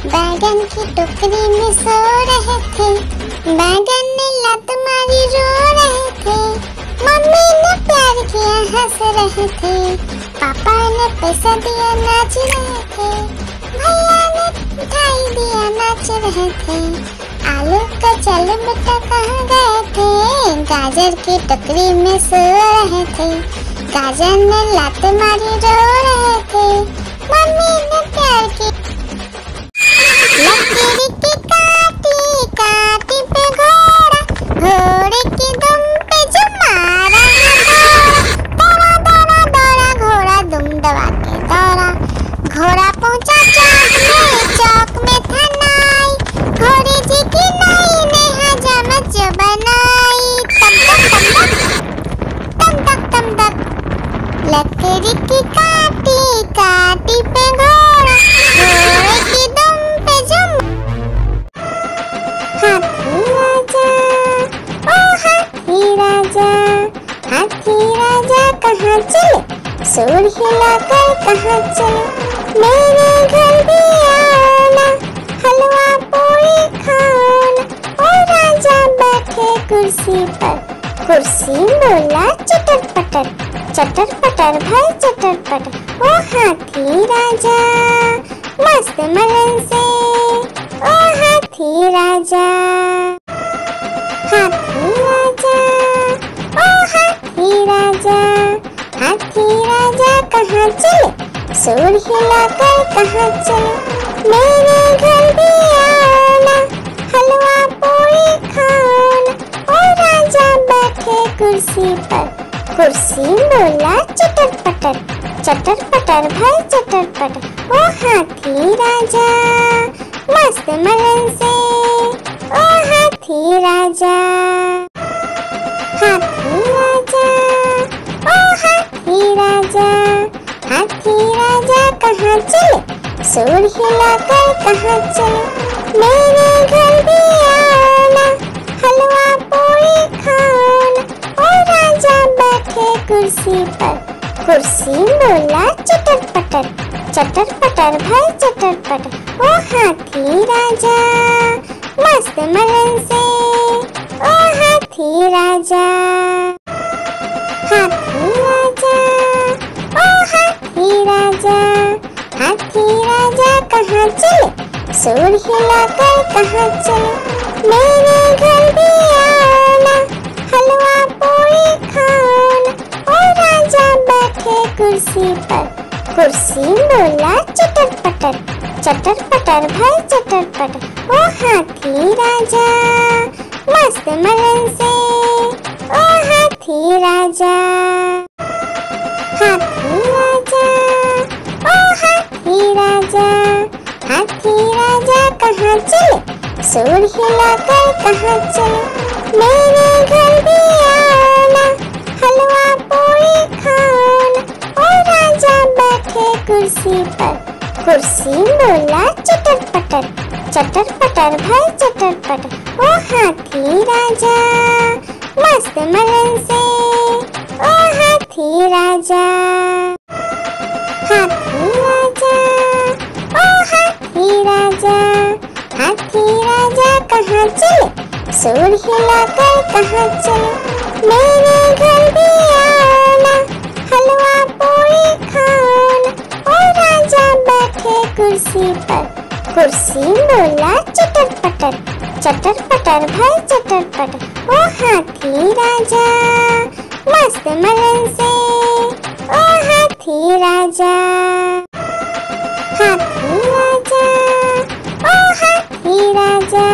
बैगन की टोकरी में सो रहे थे, बैगन ने लात मारी रो रहे थे। मम्मी ने प्यार किया हंस रहे थे, पापा ने पैसा दिया नाच रहे थे, भैया ने मिठाई दिया नाच रहे थे। आलू का चलो बेटा कहाँ गए थे, गाजर की टोकरी में सो रहे थे, गाजर ने लात मारी रो रहे थे। मम्मी ने प्यार किया लकड़ी की काटी काटी पे घोड़ा, घोड़े की दुम पे जो मारा दौड़ा दौड़ा दौड़ा घोड़ा दुम दबा के दौड़ा। घोड़ा पहुंचा चौक में था नाई, घोड़े जी की नाई ने हजामत जो बनाई। तम तक तम तक लकड़ी की काटी काटी पे घोड़ा, घोड़े की दुम पे जो हाथी राजा, ओ हाथी राजा, हाथी राजा कहाँ चले, सूर हिलाकर कहाँ चले। मेरे घर भी आना, हलवा पूरी खाना। ओ राजा बैठे कुर्सी पर, कुर्सी बोला चटर पटर, चटर पटर भाई चटर पटर। ओ हाथी राजा मस्त मलन से, ओ हाथी राजा, हाथी राजा, ओ हाथी राजा, हाथी राजा कहाँ चले, सूर हिलाकर कहाँ चले। मेरे घर भी आना, हलवा पूरी खाना। ओ राजा बैठे कुर्सी पर, कुर्सी बोला चटर पटर भाई चटर पटर। ओ हाथी राजा मस्त मलन से, ओ हाथी राजा, हाथी राजा, ओ हाथी राजा, हाथी राजा कहाँ चले, सूर हिलाकर कहाँ चले। मेरे घर भी आना, हलवा पूरी खाना। ओ राजा बैठे कुर्सी पर, कुर्सी बोला चटर पटर भाई चटर पटर। ओ हाथी राजा मस्त मलन से, ओ हाथी राजा, हाथी राजा, ओ हाथी राजा, हाथी राजा कहाँ चले, सूर हिलाकर कहाँ चले। मेरे घर भी आना, हलवा पूरी खाना। ओ राजा बैठे कुर्सी पर, कुर्सी बोला चटर पटर भाई चटर पटर। ओ हाथी राजा मस्त मलन से, ओ हाथी राजा, हाथी राजा, ओ हाथी राजा, हाथी राजा कहाँ चले, सूर हिलाकर कहाँ चले। मेरे घर भी आना, हलवा पूरी खाना। ओ राजा बैठे कुर्सी पर, कुर्सी बोला चटर पटर भाई चटर पटर। ओ हाथी राजा मस्त मलन से, ओ हाथी राजा, हाथी राजा, ओ हाथी राजा, हाथी राजा कहाँ चले, सूर हिलाकर कहाँ चले। मेरे घर भी आना, हलवा पूरी खाना। ओ राजा बैठे कुर्सी पर, कुर्सी बोला चटर पटर भाई चटर पटर। ओ हाथी राजा मस्त मलन से, ओ हाथी राजा, हाथी राजा, ओ हाथी राजा,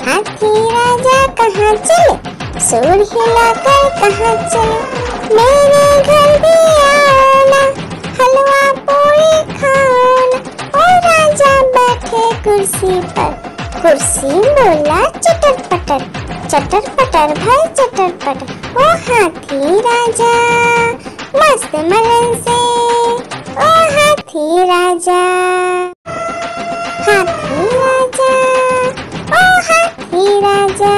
हाथी राजा कहाँ चले, सूर हिलाकर कहाँ चले। मेरे घर भी आना, हलवा पूरी खाना। ओ राजा बैठे कुर्सी पर, कुर्सी बोला चटर पटर भाई चटर पटर। ओ हाथी राजा मस्त मलन से, ओ हाथी राजा, हाथी राजा, ओ हाथी राजा,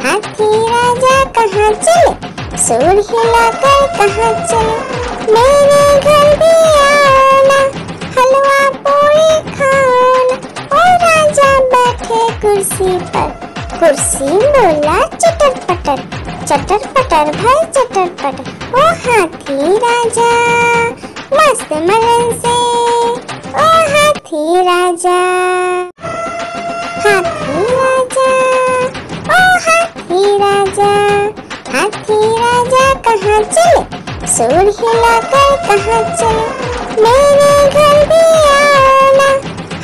हाथी राजा कहाँ चले, सूर हिलाकर कहाँ चले। मेरे घर भी आना, हलवा पूरी खाना। ओ बोला चटर पटर भाई चटर पटर। ओ हाथी राजा मस्त मलन से, ओ हाथी राजा। हाथी राजा ओ हाथी राजा, हाथी राजा कहाँ चले, सूर हिलाकर कहाँ चले। मेरे घर भी आना,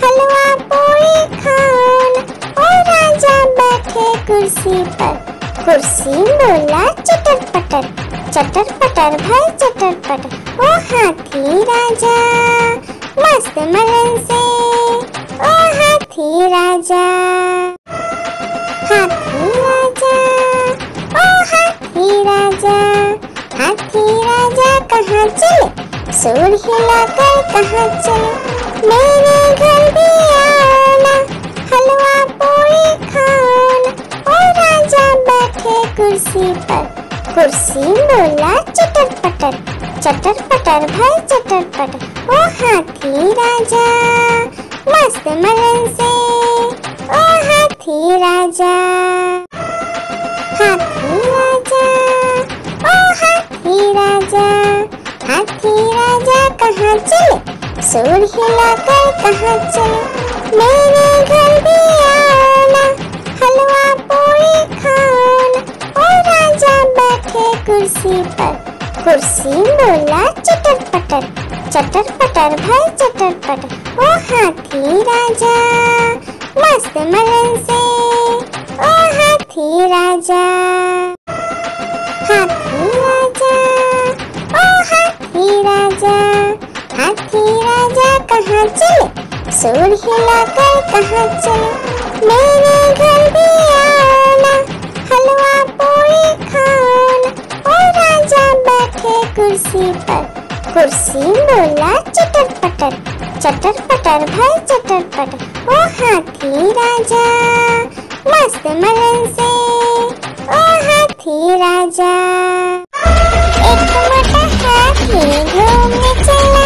हलवा पूरी खाना। ओ राजा बैठे कुर्सी पर, कुर्सी बोला चटर पटर भाई चटर पटर। ओ हाथी राजा मस्त मलन से, ओ हाथी राजा। हाथी राजा ओ हाथी राजा, हाथी राजा कहाँ चले, सूर हिलाकर कहाँ चले। मेरे घर भी आना, हलवा पूरी खाना। ओ राजा बैठे कुर्सी पर, कुर्सी बोला चटर पटर भाई चटर पटर। ओ हाथी राजा मस्त मलन से, ओ हाथी राजा। हाथी राजा ओ हाथी राजा, हाथी राजा कहाँ चले, सूर हिलाकर कहाँ चले। मेरे घर भी आना, हलवा पूरी खाना। ओ राजा बैठे कुर्सी पर, कुर्सी बोला चटर पटर भाई चटर पटर। ओ हाथी राजा मस्त मलन से, ओ हाथी राजा। हाथी राजा ओ हाथी राजा, हाथी राजा कहाँ चले, सूर हिलाकर कहाँ चले। मेरे घर भी आना, हलवा पूरी खाना। ओ राजा बैठे कुर्सी पर, कुर्सी बोला चटर पटर भाई चटर पटर। ओ हाथी राजा मस्त मलन से, ओ हाथी राजा। एक मोटा हाथी घूमने चला,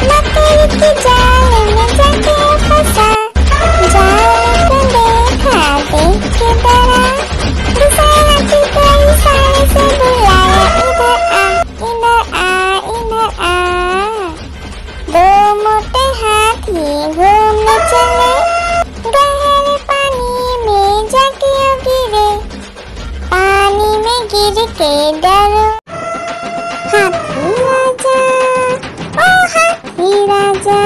मकड़ी के जाल में जाके फंसा। जाल को देखा देख के डरा, दूसरा हाथी को इशारे से बुलाया, इधर आ इधर आ। दो मोटे हाथी घूमने चले, गहरे पानी में जाके गिरे, पानी में गिर के डरो। हाथी राजा ओ हाथी राजा,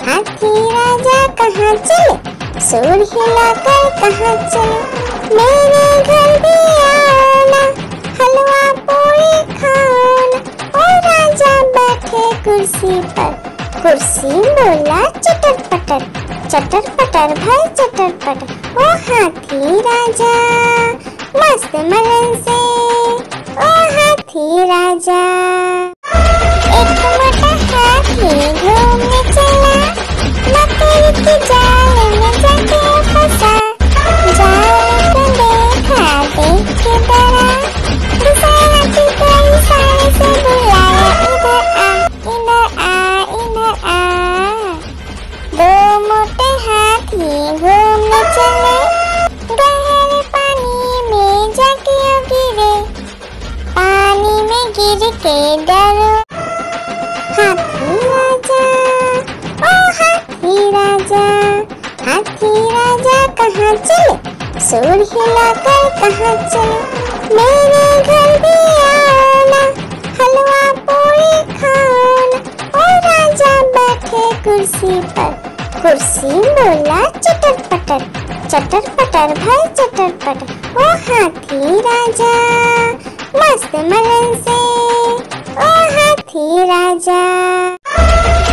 हाथी राजा कहाँ चले, सूर हिलाकर कहाँ चले। मेरे घर भी आना, हलवा पूरी खाना। ओ राजा बैठे कुर्सी पर, कुर्सी बोला चटर पटर भाई चटर पटर। ओ हाथी राजा मस्त मलन से, ओ हाथी राजा। एक मोटा हाथी घूमने चला, मकड़ी के जाल में जाके फंसा। जाल को देखा देख के डरा, दूसरा हाथी को इशारे से बुलाया, इधर आ। दो मोटे हाथी घूमने चले, गहरे पानी में जाके गिरे, पानी में गिर के डरो। हाथी राजा ओ हाथी राजा, हाथी राजा कहाँ चले, सूर हिलाकर कहाँ चले। मेरे घर भी आना, हलवा पूरी खाना। ओ राजा बैठे कुर्सी पर, कुर्सी बोला चटर पटर भाई चटर पटर। ओ हाथी राजा मस्त मलन से, ओ हाथी राजा।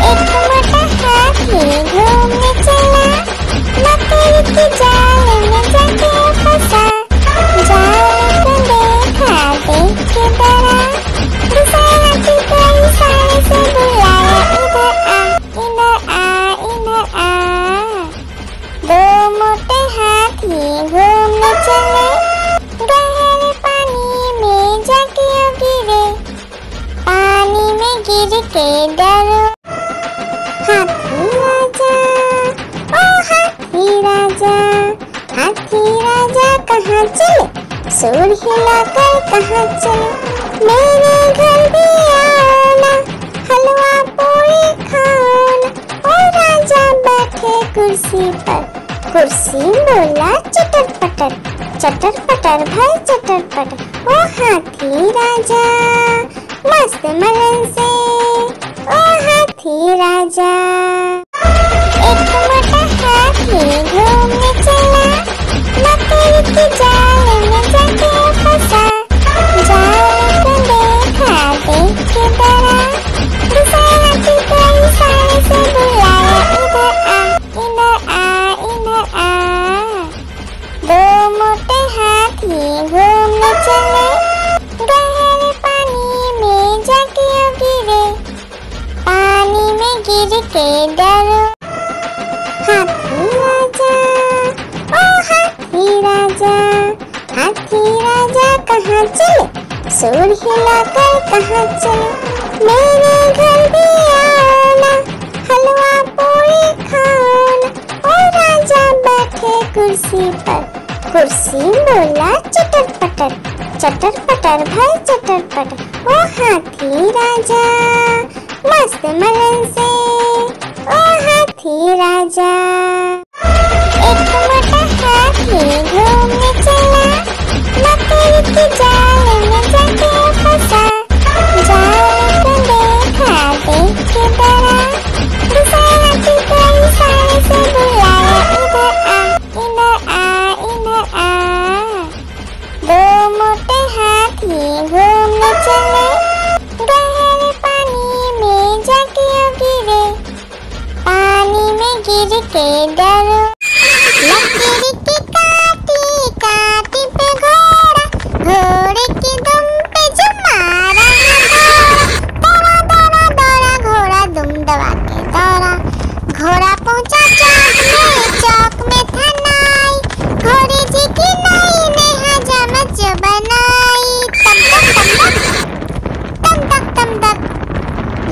एक मोटा हाथी घूमने चला, मकड़ी के जाल में जाके फंसा। जाल को देखा देख के डरा, दूसरा हाथी को इशारे से बुलाया, इधर आ। दो मोटे हाथी घूमने चले, गहरे पानी में जाके गिरे, पानी में गिर के डरो। सुर हिलाकर कहाँ चले, मेरे घर भी आना, हलवा पूरी खाना। ओ राजा बैठे कुर्सी पर, कुर्सी बोला चटर पटर, चटर पटर भाई चटर पटर। ओ हाथी राजा मस्त मलन से, ओ हाथी राजा। एक मोटा हाथी घूमने चला, लकड़ी की जाल में जाके फंसा। जाल को देखा देख के डरा, दूसरे हाथी को इशारे से बुलाया, इधर आ इधर आ इधर आ। दो मोटे हाथी घूमने चले, गहरे पानी में जाके गिरे, पानी में गिर के डरो। हाथी राजा ओ हाथी राजा, हाथी राजा कहाँ चले, सुर हिलाकर कहाँ चले, मेरे घर भी आना, हलवा पूरी खाना। ओ राजा बैठे कुर्सी पर, कुर्सी बोला चटर पटर, चटर पटर भाई चटर पटर। ओ हाथी राजा मस्त मलन से, ओ हाथी राजा। एक मोटा हाथी घूमने चला, लकड़ी की जाल में जाके फंसा। जाल को देखा देख के डरा, दूसरे हाथी को इशारे से बुलाया, इधर आ इधर आ इधर आ। दो मोटे हाथी घूमने चले, गहरे पानी में जाके गिरे, पानी में गिर के डरो। लकड़ी की काटी काटी पे घोड़ा, घोड़े की दुम पे जो मारा है दौड़ा दौड़ा दौड़ा घोड़ा दुम दबा के दौड़ा। घोड़ा पहुंचा चौक में था नाई, घोड़े जी की नाई ने हजामत जो बनाई। तम तक तम तक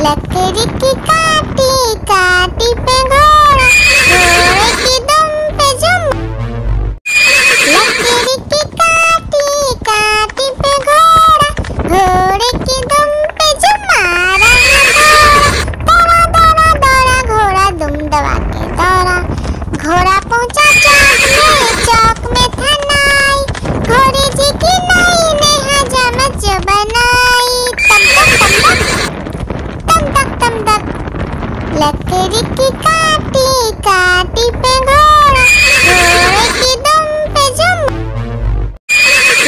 लकड़ी की काटी काटी पे घोड़ा, घोड़े की दुम पे जुम। लकड़ी की काटी काटी पे घोड़ा, घोड़े की दुम पे जुम मारा है दौड़ा दौड़ा दौड़ा घोड़ा दुम दबा के दौड़ा। घोड़ा पहुंचा चौक में था नाई, घोड़े जी की नाई ने हजामत जो बनाई। तम तक लकड़ी की काटी काटी पे घोड़ा, घोड़े की दुम पे जुम।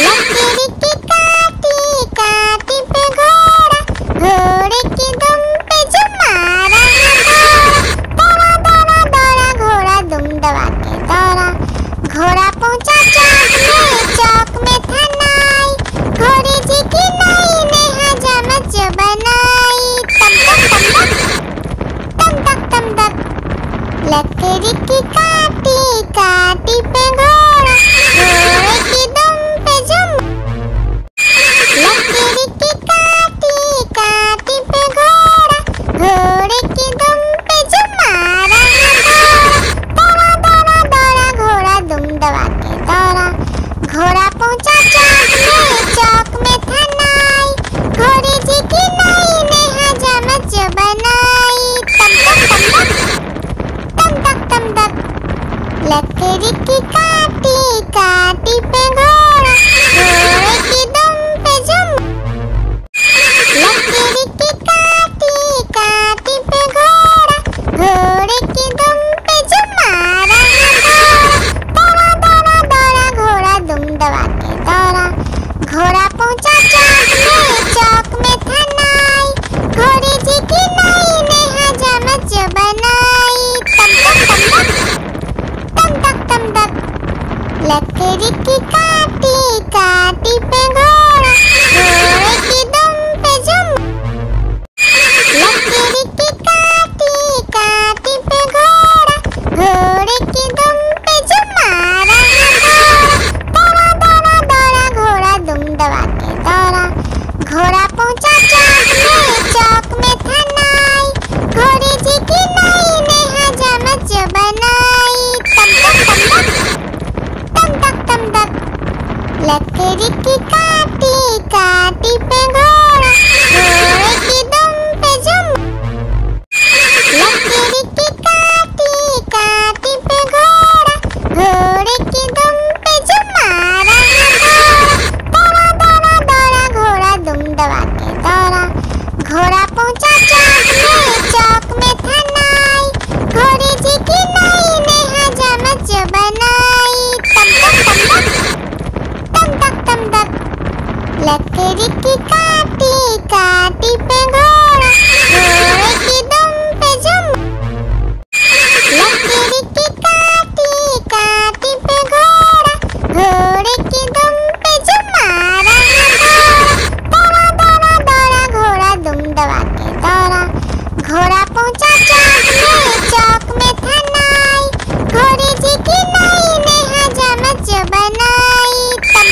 लकड़ी की काटी काटी पे घोड़ा, घोड़े की दुम पे जुम मारा है दौड़ा दौड़ा दौड़ा घोड़ा दुम दबा के दौड़ा। घोड़ा पहुंचा चौक में था नाई, घोड़े जी की नाई ने हजामत जो बनाई। तम तक लकड़ी की काटी काटी पे घोड़ा, घोड़े की दुम पे जुम। लकड़ी की काटी काटी पे घोड़ा, घोड़े की दुम पे जुम मारा है दौड़ा दौड़ा दौड़ा घोड़ा दुम दबा के दौड़ा। घोड़ा पहुंचा चौक में था नाई, घोड़े जी की नाई ने हजामत जो बनाई। तम तक लकड़ी की काटी काटी पे घोड़ा, घोड़े की दुम पे जुम। लकड़ी की काटी काटी पे घोड़ा, घोड़े की दुम पे जुम मारा है दौड़ा दौड़ा दौड़ा घोड़ा दुम दबा के दौड़ा। घोड़ा पहुंचा चौक में था नाई, घोड़े जी की नाई ने हजामत जो बनाई। तम तक लकड़ी की काटी काटी पे घोड़ा, घोड़े की दुम पे जुम। लकड़ी की काटी काटी पे घोड़ा, घोड़े की दुम पे जुम मारा है दौड़ा दौड़ा दौड़ा घोड़ा दुम दबा के दौड़ा। घोड़ा पहुंचा चौक में था नाई, घोड़े जी की नाई ने हजामत जो बनाई। तम तक पहुंचा चौक में था नाई, घोड़े जी की नाई ने हजामत जो बनाई। तम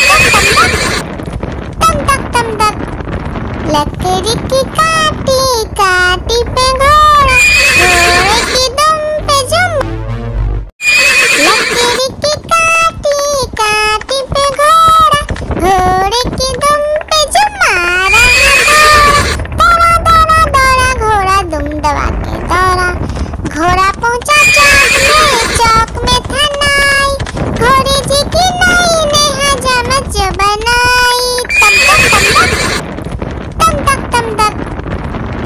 तक तम तक लकड़ी की काटी काटी पे घोड़ा, घोड़े की दुम पे जुम। लकड़ी की काटी काटी पे घोड़ा, घोड़े की दुम पे जुम मारा घोड़ा। दौड़ा दौड़ा दौड़ा घोड़ा दुम दबा के दौड़ा। घोड़ा पहुंचा चौक में था नाई, घोड़े जी की नाई ने हजामत जो बनाई। तम तक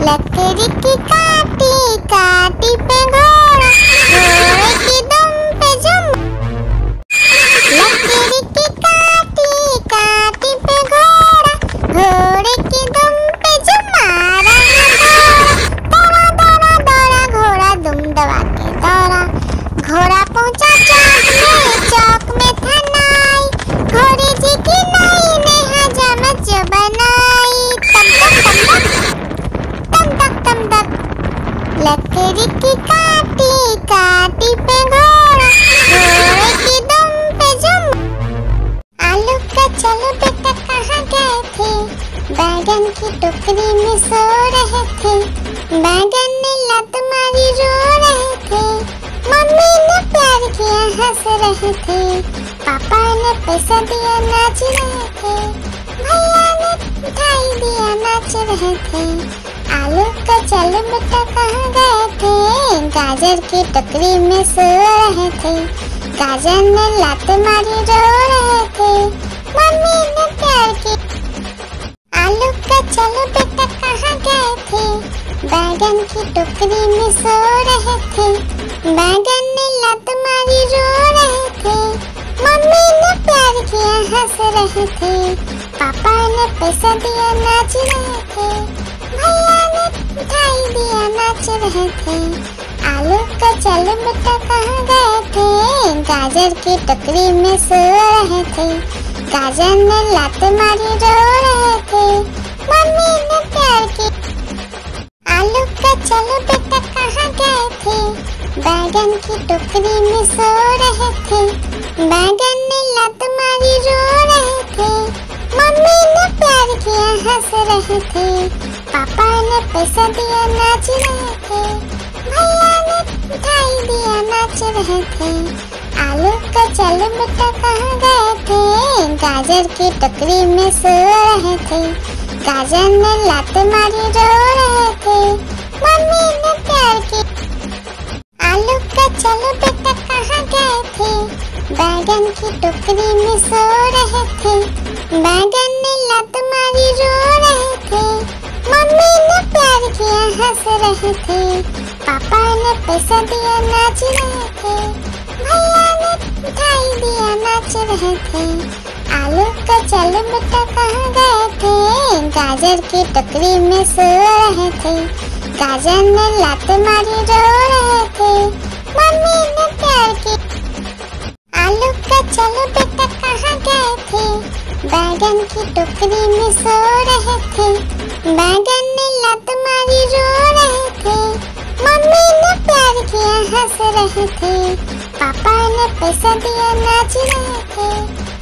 लकड़ी की काटी काटी पे घोड़ा, घोड़े की दुम पे जुम। लकड़ी की काटी काटी पे घोड़ा, घोड़े की दुम पे जुम मारा घोड़ा। दौड़ा दौड़ा दौड़ा घोड़ा दुम दबा के दौड़ा। घोड़ा पहुंचा चौक में था नाई, घोड़े जी की नाई ने हजामत जो बनाई। तम तक लकड़ी की काटी काटी पे घोड़ा, घोड़े की दुम पे जुम। आलू का चलो बेटा कहाँ गए थे, बैगन की टोकरी में सो रहे थे। बैगन ने लत मारी रो रहे थे, मम्मी ने प्यार किया हंस रहे थे। पापा ने पैसा दिया नाच रहे थे, भैया ने मिठाई दिया नाच रहे थे। आलू का चलो बेटा कहाँ गए थे, गाजर की टोकरी में सो रहे थे। गाजर ने लात मारी रो रहे थे, मम्मी ने प्यार की। आलू का चलो बेटा कहाँ गए थे, बैगन की टोकरी में सो रहे थे। बैगन ने लात मारी रो रहे थे, मम्मी ने प्यार किया हंस रहे थे। पापा ने पैसा दिया नाच रहे थे, भैया ने मिठाई दिया नाच रहे थे। आलू का चलो बेटा कहाँ गए थे, गाजर की टोकरी में सो रहे थे। गाजर ने लात मारी रो रहे थे, मम्मी ने प्यार की। आलू का चलो बेटा कहाँ गए थे, बैगन की टोकरी में सो रहे थे। बैगन ने लात मारी रो रहे थे, मम्मी ने प्यार किया हंस रहे थे। पापा ने पैसा दिया नाच रहे थे, भैया ने मिठाई दिया नाच रहे थे। आलू का चलो बेटा कहाँ गए थे, गाजर की टोकरी में सो रहे थे। गाजर ने लात मारी रो रहे थे, मम्मी ने प्यार की। आलू का चलो बेटा कहाँ गए थे, बैगन की टोकरी में सो रहे थे। बैगन ने लात मारी रो रहे थे, मम्मी ने प्यार किया हंस रहे थे। पापा ने पैसा दिया नाच रहे थे, भैया ने मिठाई दिया नाच रहे थे। आलू का चलो बेटा कहाँ गए थे, गाजर की टोकरी में सो रहे थे। गाजर ने लात मारी रो रहे थे, मम्मी ने प्यार की। आलू का चलो बेटा कहाँ गए थे, बैगन की टोकरी में सो रहे थे। बैगन ने लात मारी रो रहे थे, मम्मी ने प्यार किया हंस रहे थे। पापा ने पैसा दिया नाच रहे थे,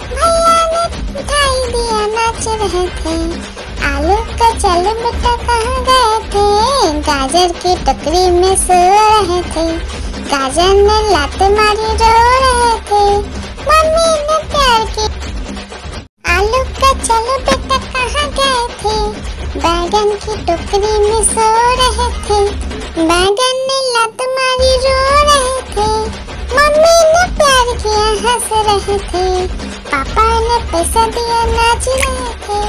भैया ने मिठाई दिया नाच रहे थे। आलू का चलो बेटा कहाँ गए थे, गाजर की टोकरी में सो रहे थे। गाजर ने लात मारी रो रहे थे, मम्मी ने प्यार की। आलू का चलो बेटा कहाँ गए थे, बैगन की टोकरी में सो रहे थे। बैगन ने लात मारी रो रहे थे, मम्मी ने प्यार किया हंस रहे थे। पापा ने पैसा दिया नाच रहे थे,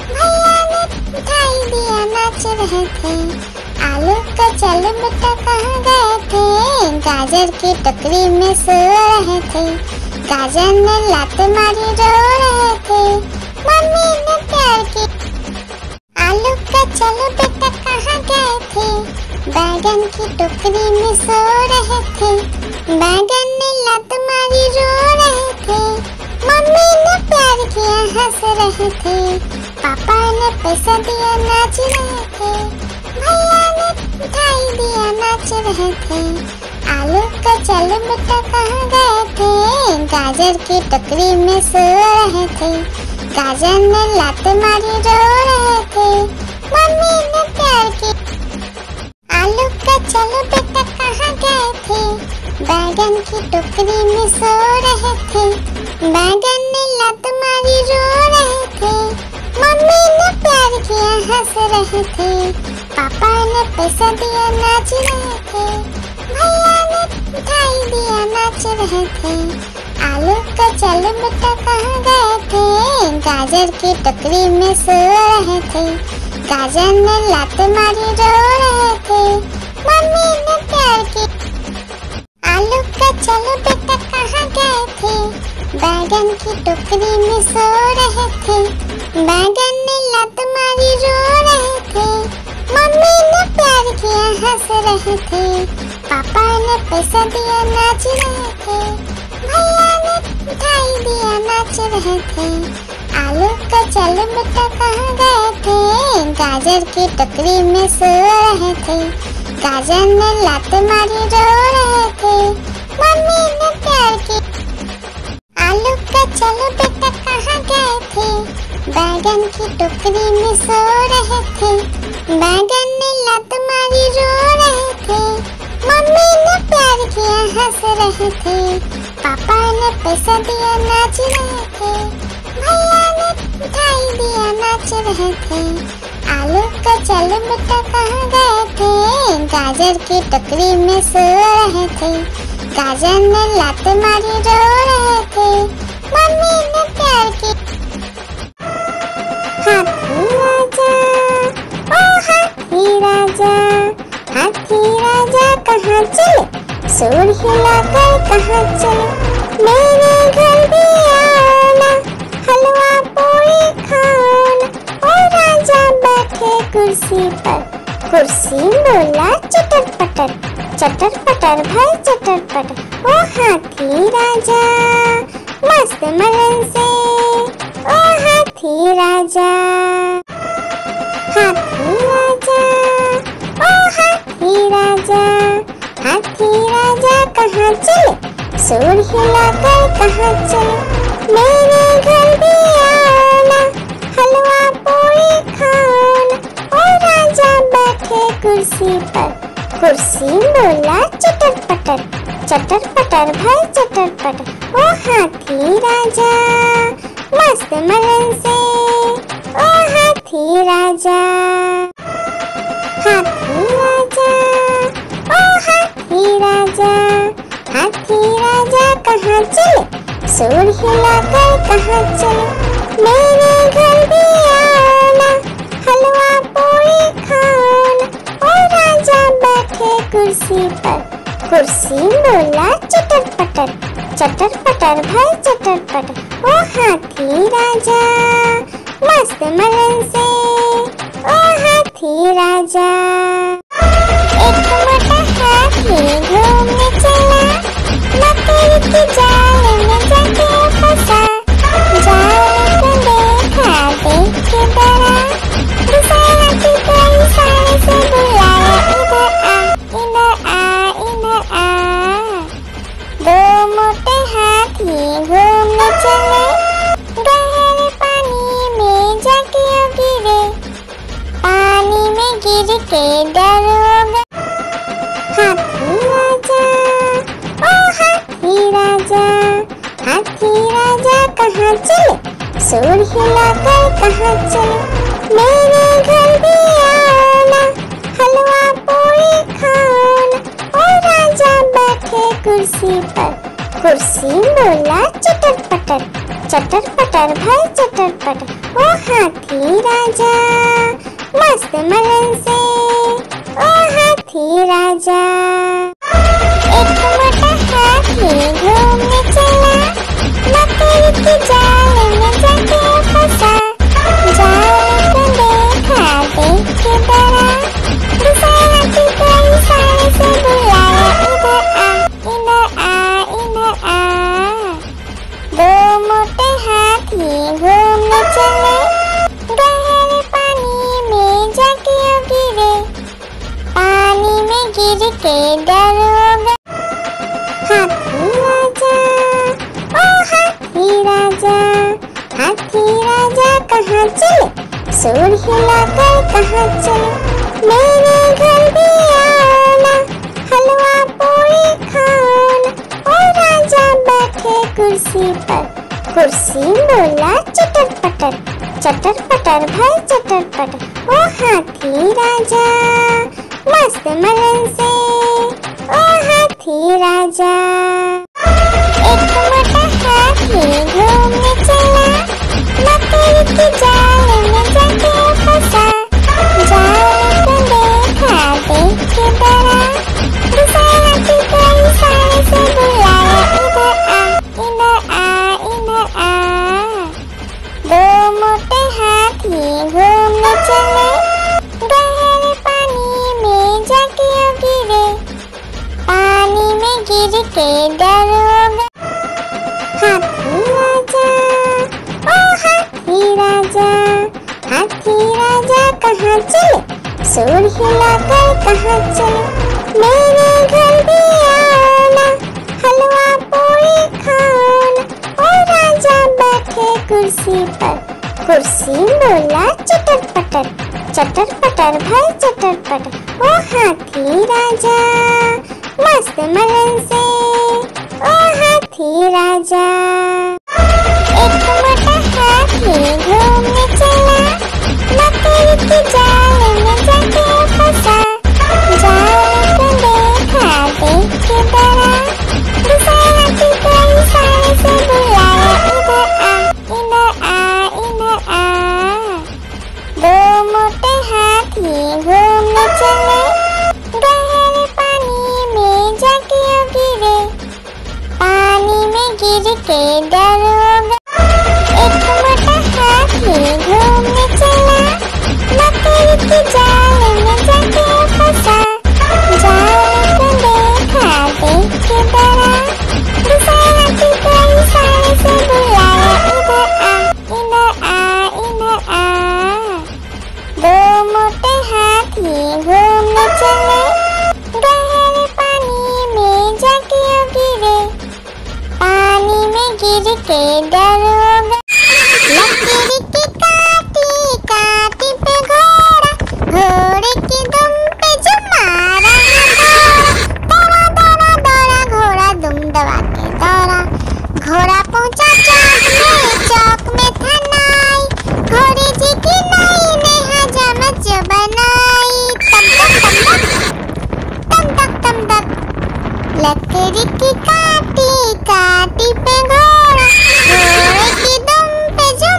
भैया ने मिठाई दिया नाच रहे थे। आलू का चलो बेटा कहाँ गए थे, गाजर की टोकरी में सो रहे थे। गाजर ने लात मारी रो रहे थे, मम्मी ने प्यार की। आलू का चलो बेटा कहाँ गए थे, बैगन की टोकरी में सो रहे थे। बैगन ने लात मारी रो रहे थे, मम्मी ने प्यार किया हंस रहे थे। पापा ने पैसा दिया नाच रहे थे, भैया ने मिठाई दिया नाच नाच रहे थे। आलू का चलो बेटा कहाँ गए थे, गाजर की टोकरी में सो रहे थे। गाजर ने लात मारी रो रहे थे, मम्मी ने प्यार की। आलू का चलो बेटा कहाँ गए थे, बैगन की टोकरी में सो रहे थे। बैगन ने लात मारी रो रहे थे, मम्मी ने प्यार किया हंस रहे थे। पापा ने पैसा दिया नाच रहे थे, भैया ने मिठाई दिया नाच रहे थे। आलू का चलो बेटा कहाँ गए थे, गाजर की टोकरी में सो रहे थे। गाजर ने लात मारी रो रहे थे, मम्मी ने प्यार की। आलू का चलो बेटा कहाँ गए थे, बैगन की टोकरी में सो रहे थे। बैगन ने लात मारी रो रहे थे, मम्मी ने प्यार किया हंस रहे थे। पापा ने पैसा दिया नाच रहे थे, भैया ने मिठाई दिया नाच रहे थे। आलू का चलो बेटा कहाँ गए थे, गाजर की टोकरी में सो रहे थे। गाजर ने लात मारी रो रहे थे, मम्मी ने प्यार की। आलू का चलो बेटा कहाँ गए थे, बैगन की टोकरी में सो रहे थे। बैगन ने लात मारी रो रहे थे, मम्मी ने प्यार किया हंस रहे थे। पापा ने पैसा दिया नाच रहे थे, भैया ने मिठाई दिया नाच रहे थे। आलू का चलो बेटा कहाँ गए थे, गाजर की टोकरी में सो रहे थे। गाजर ने लात मारी रो रहे थे, मम्मी ने प्यार की। हाथी राजा ओ हाथी राजा, हाथी राजा कहाँ चले, सूर हिलाकर कहाँ चले। मेरे घर भी आना, हलवा पूरी खाना। ओ राजा बैठे कुर्सी पर, कुर्सी बोला चटर पटर, चटर पटर भाई चटर पटर। ओ हाथी राजा मस्त मलन से, ओ हाथी राजा। हाथी राजा ओ हाथी राजा, हाथी राजा कहाँ चले, सूर हिलाकर कहाँ चले। मेरे घर भी आना, हलवा पूरी खाना। ओ राजा बैठे कुर्सी पर, कुर्सी बोला चटर पटर, चटर पटर भाई चटर पटर। ओ हाथी राजा मस्त मलन से, ओ हाथी राजा। हाथी राजा ओ हाथी राजा, हाथी राजा कहाँ चले, सूर हिलाकर कहाँ चले। मेरे घर भी आना, हलवा पूरी खाना। ओ राजा बैठे कुर्सी पर, कुर्सी बोला चटर पटर, चटर पटर भाई चटर पटर। ओ हाथी राजा मस्त मलन से, ओ हाथी राजा। एक मोटा हाथी घूमने चला, मकड़ी के जाल में जाके फंसा। जाल को देखा देख के डरा, दूसरे हाथी को इशारे से बुलाया, इधर आ इधर आ इधर आ। दो मोटे हाथी घूमने चले, गहरे पानी में जाके गिरे। पानी में गिर के डर हो गए। हाथी राजा ओ हाथी राजा, हाथी राजा कहाँ चले, सूर हिलाकर कहाँ चले। मेरे घर भी आना, हलवा पूरी खाना। ओ राजा बैठे कुर्सी पर, कुर्सी बोला चटर पटर, चटर पटर भाई चटर पटर। ओ हाथी राजा मस्त मलन से, ओ हाथी राजा। एक मोटा हाथी घूमने चला, मकड़ी के जाल में जाके फंसा। जाल को देखा देख के डरा, दूसरे हाथी को इशारे से बुलाया, इधर आ इधर आ इधर आ। दो मोटे हाथी घूमने चले, गहरे पानी में जाके गिरे। पानी में गिर के डरोगा। हाथी राजा, ओ हाथी राजा, हाथी राजा कहाँ चले, सूर हिलाकर कहाँ चले, मेरे घर भी आना, हलवा पूरी खाना। ओ राजा बैठे कुर्सी पर, कुर्सी बोला चटर पटर, चटर पटर भाई चटर पटर। ओ हाथी राजा मस्त मलन से, ओ हाथी राजा। एक मोटा हाथी घूमने चला, मकड़ी की जाल में जाके फंसा, जाल को देखा देख के डरा, दूसरा हाथी को इशारे से बुलाया, इधर आ इधर आ इधर आ। दो मोटे हाथी घूमने चले, गहरे पानी में जाके गिरे, पानी में गिर के डरोगा। हाथी राजा, ओ हाथी राजा, हाथी राजा कहाँ चले, सूर हिलाकर कहाँ चले, मेरे घर भी आना, हलवा पूरी खाना। ओ राजा बैठे कुर्सी पर, कुर्सी बोला चटर पटर, चटर पटर भाई चटर पटर। ओ हाथी राजा मस्त मलन से, ओ हाथी राजा। एक मोटा हाथी घूमने चला, मकड़ी की जाल में जाके फंसा, जाल को देखा देख के डरा, दूसरा हाथी को इशारे से बुलाया, इधर आ इधर आ। दो मोटे हाथी घूमने चले, गहरे पानी में जाके गिरे, पानी में गिर के डरोगा। एक मोटा हाथी घूमने चला, मकड़ी की जाल में जाके फंसा, जाल को देखा देख के डरा, दूसरा हाथी को इशारे से बुलाया, इधर आ इधर आ। दो मोटे हाथी घूमने चले, गहरे पानी में जाके गिरे, पानी में गिर के डरोगा। लकड़ी की काटी काटी पे घोड़ा, घोड़े की दुम पे जो मारा दौड़ा दौड़ा दौड़ा घोड़ा दुम दबा के दौड़ा, घोड़ा पहुंचा चौक में था नाई, घोड़े जी की नई ने हजामत जो बनाई, तम तक तम तक। लकड़ी की काटी काटी पे घोड़ा, घोड़े की दुम पे जो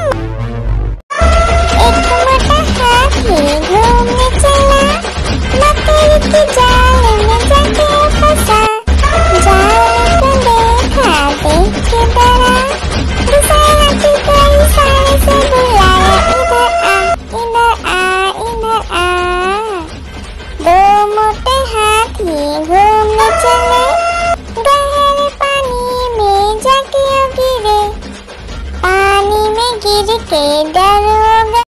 एक मोटा हाथी घूमने चला, मकड़ी की जाल में जाके फंसा, जाल को देखा देख के डरा, दूसरा हाथी को इशारे से बुलाया, इधर आ इधर आ। दो मोटे हाथी घूमने चले, गहरे पानी में जाके गिरे, पानी में गिर के डरोगा।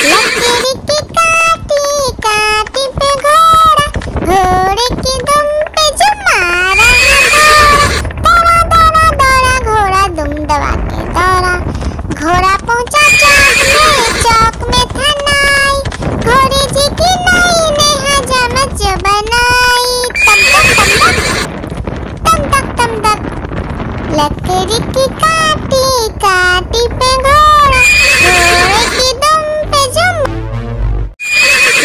लकड़ी की काटी काटी पे घोड़ा, घोड़े की दुम पे जो मारा दौड़ा दौड़ा दौड़ा घोड़ा दुम दबा के दौड़ा, घोड़ा पहुंचा चौक में था नाई, घोड़े जी की नई ने हजामत जो बनाई, तम तक। लकड़ी की काटी काटी पे घोड़ा, घोड़े की दुम पे जो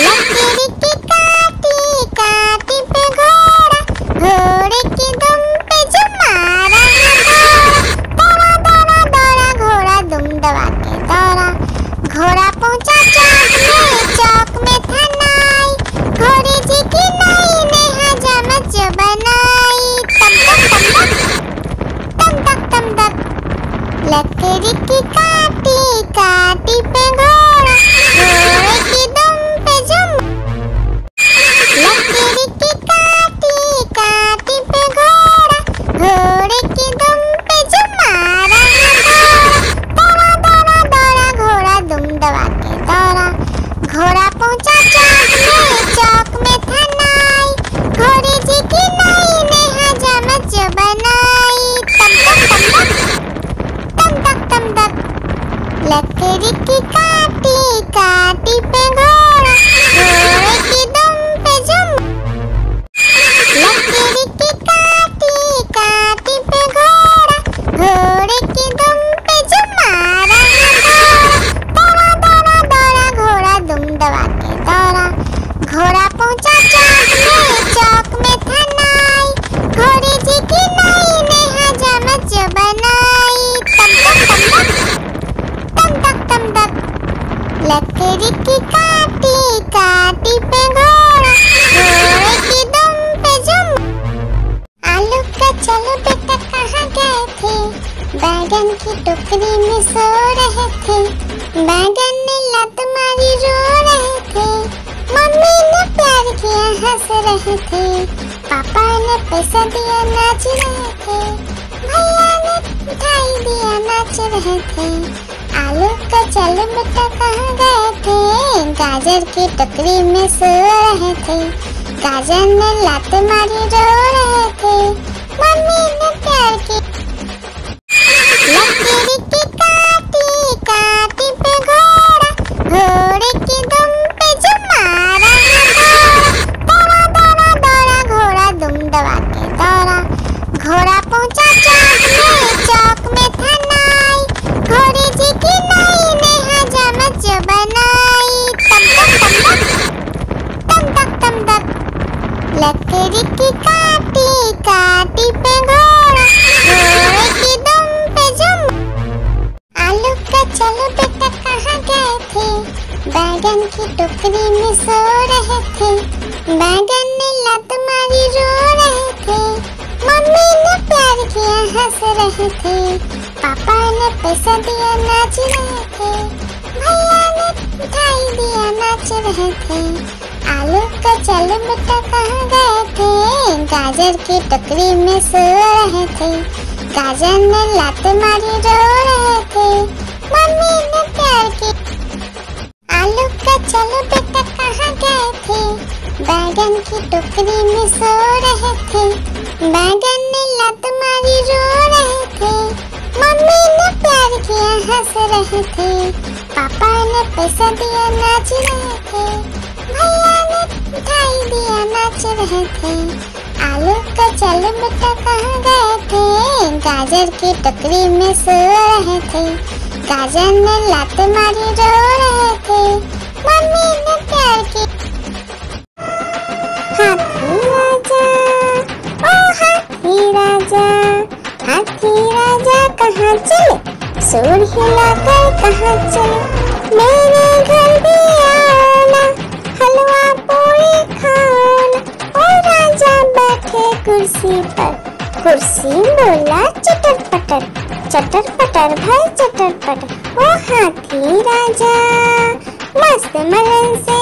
लकड़ी की काटी काटी पे घोड़ा, घोड़े की दुम पे जो मारा दौड़ा दौड़ा दौड़ा घोड़ा दुम दबा के दौड़ा, घोड़ा पहुंचा चौक में था नाई, घोड़े जी की नई ने हजामत जो बनाई, तम तक। लकड़ी की काटी काटी पे घोड़ा, घोड़े की दुम पे जो लकड़ी की काटी काटी पे घोड़ा, घोड़े की दुम पे जो मारा दौड़ा दौड़ा दौड़ा घोड़ा दुम दबा के दौड़ा, घोड़ा पहुंचा चौक में था नाई, घोड़े लकड़ी की काटी काटी पे घोड़ा, घोड़े की दुम पे जो मारा है दौड़ा, दौड़ा दौड़ा घोड़ा दुम दबा के दौड़ा। घोड़ा पहुंचा चौक में था नाई, घोड़े जी की नाई ने हजामत जो बनाई। तम तक तम तक लकड़ी की काटी काटी पे घोड़ा, घोड़े की दुम पे जुम। आलू का चलो बेटा कहाँ गए थे, बैगन की टोकरी में सो रहे थे। बैगन ने लत मारी रो रहे थे, मम्मी ने प्यार किया हंस रहे थे। पापा ने पैसा दिया नाच रहे थे, भैया ने मिठाई दिया नाच रहे थे। आलू का चलो बेटा कहाँ गए थे, गाजर की टोकरी में सो रहे थे। गाजर ने लात मारी रो रहे थे, मम्मी ने प्यार की। लकड़ी की काटी काटी पे घोड़ा, घोड़े की दुम पे जो मारा है दौड़ा, दौड़ा दौड़ा घोड़ा दुम दबा के दौड़ा। घोड़ा पहुंचा चौक में था नाई, घोड़े जी की नाई ने हजामत जो बनाई। तम तक लकड़ी की काटी काटी पे घोड़ा, घोड़े की दुम पे जुम। आलू का चलो बेटा कहाँ गए थे, बैगन की टोकरी में सो रहे थे। बैगन ने लत मारी रो रहे थे, मम्मी ने प्यार किया हंस रहे थे। पापा ने पैसा दिया नाच रहे थे, भैया ने मिठाई दिया नाच रहे थे। आलू का चलो बेटा कहाँ गए थे, गाजर की टोकरी में सो रहे थे। गाजर ने लात मारी रो रहे थे, मम्मी ने प्यार की। आलू का चलो बेटा कहाँ गए थे, बैगन की टोकरी में सो रहे थे। बैगन ने लत मारी रो रहे थे, मम्मी ने प्यार किया हंस रहे थे। पापा ने पैसा दिया नाच रहे थे, भैया ने मिठाई दिया नाच रहे थे। आलू का चलो बेटा कहाँ गए थे, गाजर की टोकरी में सो रहे थे। गाजर ने लात मारी रो रहे थे, मम्मी ने प्यार की। हाथी राजा ओ हाथी राजा, हाथी राजा कहाँ चले, सूर हिलाकर कहाँ चले। मेरे घर भी आना, हलवा पूरी खाना। ओ राजा बैठे कुर्सी पर, कुर्सी बोला चटर पटर, चटर पटर भाई चटर पटर। ओ हाथी राजा मस्त मलन से,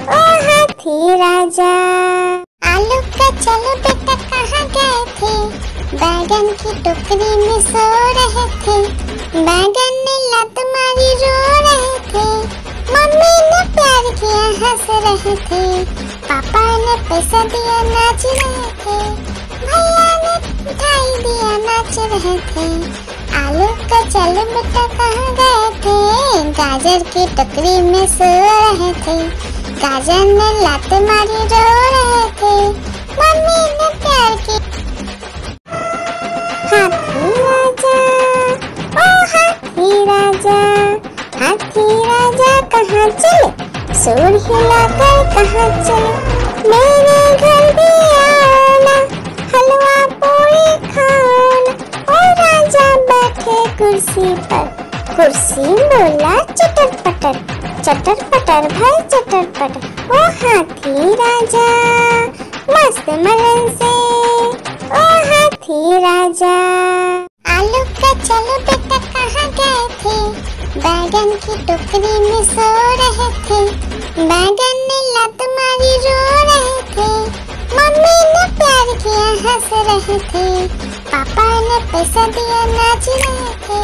ओ हाथी राजा। आलू का चलो बेटा कहाँ गए थे, बैगन की टोकरी में सो रहे थे। बैगन ने लत मारी रो रहे थे, मम्मी ने प्यार किया हंस रहे थे। पापा ने पैसा दिया नाच रहे थे, भैया ने मिठाई दिया नाच रहे थे। आलू का चलो बेटा कहाँ गए थे, गाजर की टोकरी में सो रहे थे। गाजर ने लात मारी रो रहे थे, मम्मी ने प्यार की। हाथी राजा ओ हाथी राजा, हाथी राजा कहाँ चले, सूर हिलाकर कहाँ चले। मेरे घर भी आना, हलवा पूरी खाना। ओ राजा बैठे कुर्सी पर, कुर्सी बोला चटर पटर, चटर पटर भाई चटर पटर। ओ हाथी राजा मस्त मलन से, ओ हाथी राजा। आलू का चलो बेटा कहाँ गए थे, बैगन की टोकरी में सो रहे थे। बैगन ने लत मारी रो रहे थे, मम्मी ने प्यार किया हंस रहे थे। पापा ने पैसा दिया नाच रहे थे,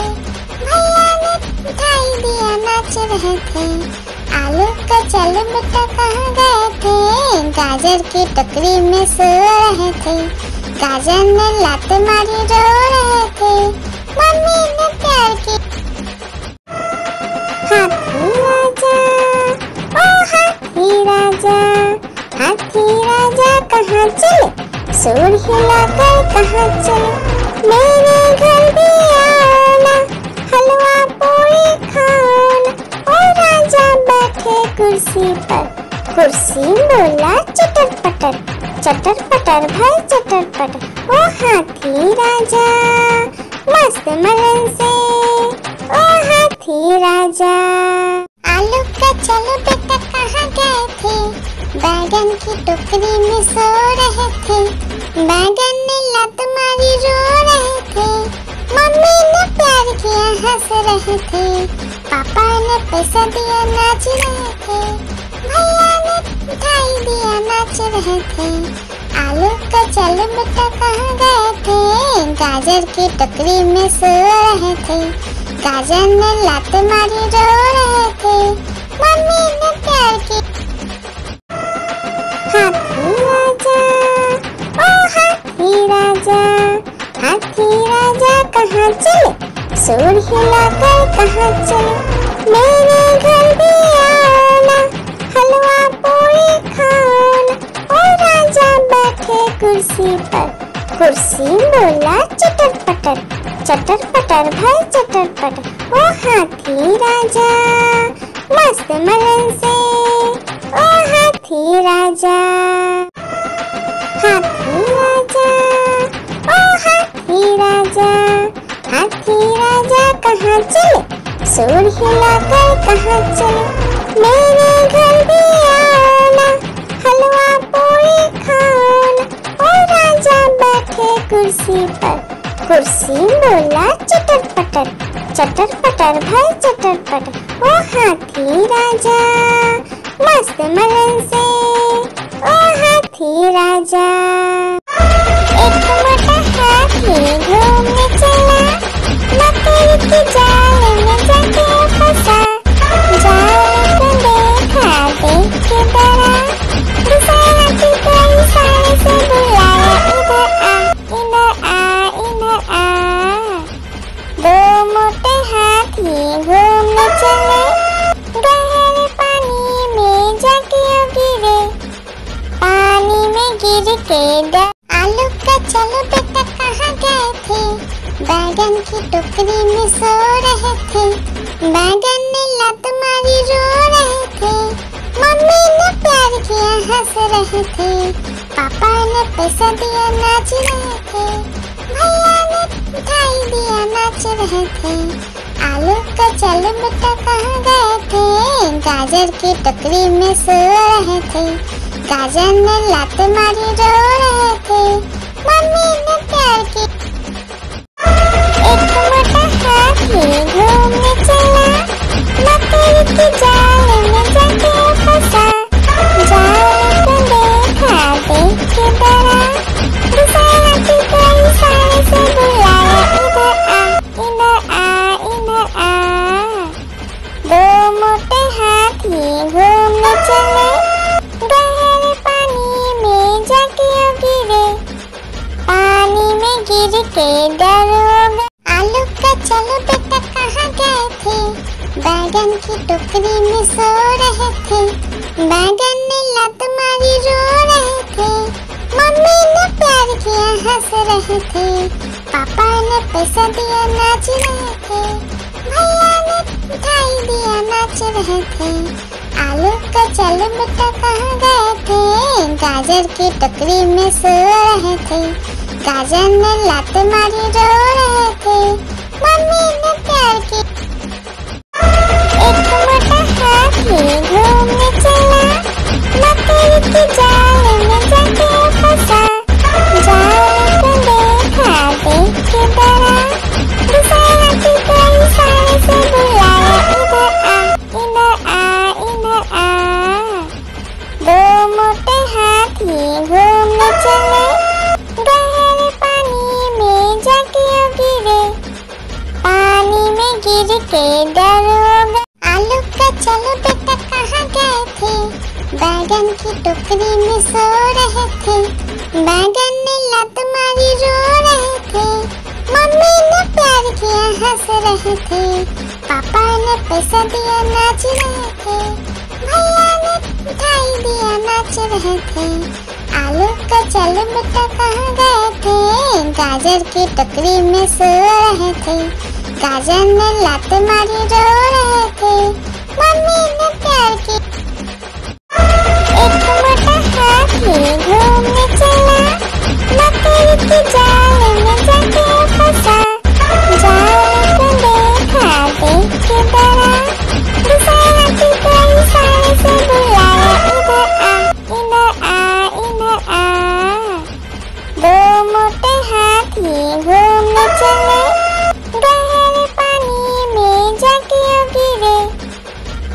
भैया ने मिठाई दिया नाच रहे थे। आलू का चलो बेटा कहाँ गए थे, गाजर की टोकरी में सो रहे थे। गाजर ने लात मारी रो रहे थे, मम्मी ने प्यार की। हाथी राजा ओ हाथी राजा, हाथी राजा कहाँ चले, सुर हिलाकर कहाँ चले, मेरे घर भी आना, हलवा पूरी खाना। ओ राजा बैठे कुर्सी पर, कुर्सी बोला चटर पटर, चटर पटर भाई चटर पटर। ओ हाथी राजा मस्त मलन से, ओ हाथी राजा। आलू का चलो बेटा कहाँ गए थे, बैगन की टोकरी में सो रहे थे, बैगन ने लात मारी रो रहे थे, मम्मी ने प्यार किया हंस रहे थे, पापा ने पैसा दिया नाच रहे थे, भैया ने मिठाई दिया नाच रहे थे। आलू का चलो बेटा कहाँ गए थे, गाजर की टोकरी में सो रहे थे, गाजर ने लात मारी रो रहे थे, मम्मी ने प्यार की। हाथी राजा ओ हाथी राजा, हाथी राजा कहाँ चले, सुर हिलाकर कहाँ चले, मेरे घर भी आना, हलवा पूरी खाना। ओ राजा बैठे कुर्सी पर, कुर्सी बोला चटर पटर, चटर पटर भाई चटर पटर। ओ हाथी राजा मस्त मलन से, ओ हाथी राजा। हाथी राजा ओ हाथी राजा, हाथी राजा कहाँ चले, सुर हिलाकर कहाँ चले, मेरे घर भी आना, हलवा पूरी खाना। ओ राजा बैठे कुर्सी पर, कुर्सी बोला चटर पटर, चटर पटर भाई चटर पटर। ओ हाथी राजा मस्त मलन से, ओ हाथी राजा। एक मोटा हाथी घूमने चला, मकड़ी के जाल में जाके फंसा, जाल को देखा देख के डरा, दूसरा हाथी को इशारे से बुलाया, इधर आ इधर आ इधर आ। दो मोटे हाथी घूमने चले, गहरे पानी में जाके गिरे, पानी में गिर के डर। आलू का चलो बेटा कहाँ गए थे, बैगन की टोकरी में सो रहे थे, बैगन ने लात मारी रो रहे थे, मम्मी ने प्यार किया हंस रहे थे, पापा ने पैसा दिया नाच रहे थे, भैया ने मिठाई दिया नाच रहे थे। आलू का चलो बेटा कहाँ गए थे, गाजर की टोकरी में सो रहे थे, गाजर ने लात मारी रो रहे थे, मम्मी ने प्यार की। एक मोटा हाथी घूमने चला, मकड़ी के जाल में जाके फंसा, जाल को देखा देख के डरा, दूसरा हाथी को इशारे से बुलाया, इधर आ इधर आ इधर आ। दो मोटे हाथी घूमने चले, गहरे पानी में जाके गिरे, पानी में गिर के डर हो गए। आलू का चलो बेटा कहाँ गए थे, बैगन की टोकरी में सो रहे थे, बैगन ने लात मारी रो रहे थे, मम्मी ने प्यार किया हंस रहे थे, पापा ने पैसा दिया नाच रहे थे, भैया ने मिठाई दिया नाच रहे थे। आलू का चलो बेटा कहाँ गए थे, गाजर की टोकरी में सो रहे थे, गाजर ने लात मारी रो रहे थे, मम्मी ने प्यार की। एक मोटा हाथी घूमने चला, मकड़ी के जाल में जाके फंसा, जाल को देखा देख के डरा, दूसरा हाथी को इशारे से बुलाया, इधर आ इधर आ इधर आ। दो मोटे हाथी घूमने चले, गहरे पानी में जाके गिरे, पानी में गिर के डर हो गए। आलू का चलो बेटा कहाँ गए थे, बैगन की टोकरी में सो रहे थे, बैगन ने लात मारी रो रहे थे, मम्मी ने प्यार किया हंस रहे थे, पापा ने पैसा दिया नाच रहे थे, भैया ने मिठाई दिया नाच रहे थे। आलू का चलो बेटा कहाँ गए थे, गाजर की टोकरी में सो रहे थे। गाजर ने लात मारी रो रहे थे, मम्मी ने प्यार की। एक मोटा हाथी घूमने चला, मकड़ी की जाल में जाके फंसा। जाल को देखा देख के डरा, दूसरा हाथी को इशारे से बुलाया, इधर आ इधर आ। दो मोटे हाथी घूमने चले, गहरे पानी में जाके गिरे।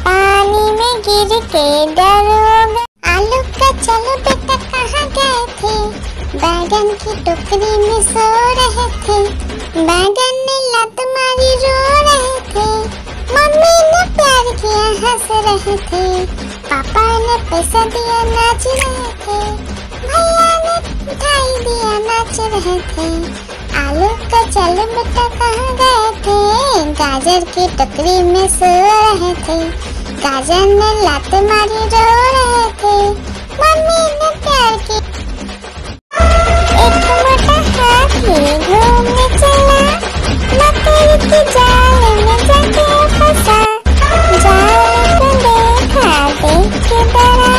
पानी में गिर के डर हो गए। आलू का चलो बेटा कहाँ गए थे, बैगन की टोकरी में सो रहे थे। बैगन ने लात मारी रो रहे थे, मम्मी ने प्यार किया हंस रहे थे। पापा ने पैसा दिया नाच रहे थे, भैया ने मिठाई दिया नाच रहे थे। आलू का चलो बेटा कहाँ गए थे, गाजर की टोकरी में सो रहे थे। गाजर ने लात मारी रो रहे थे, मम्मी ने प्यार की। एक मोटा हाथी घूमने चला, मकड़ी की जाल में जाके फंसा। जाल को देखा देख के डरा,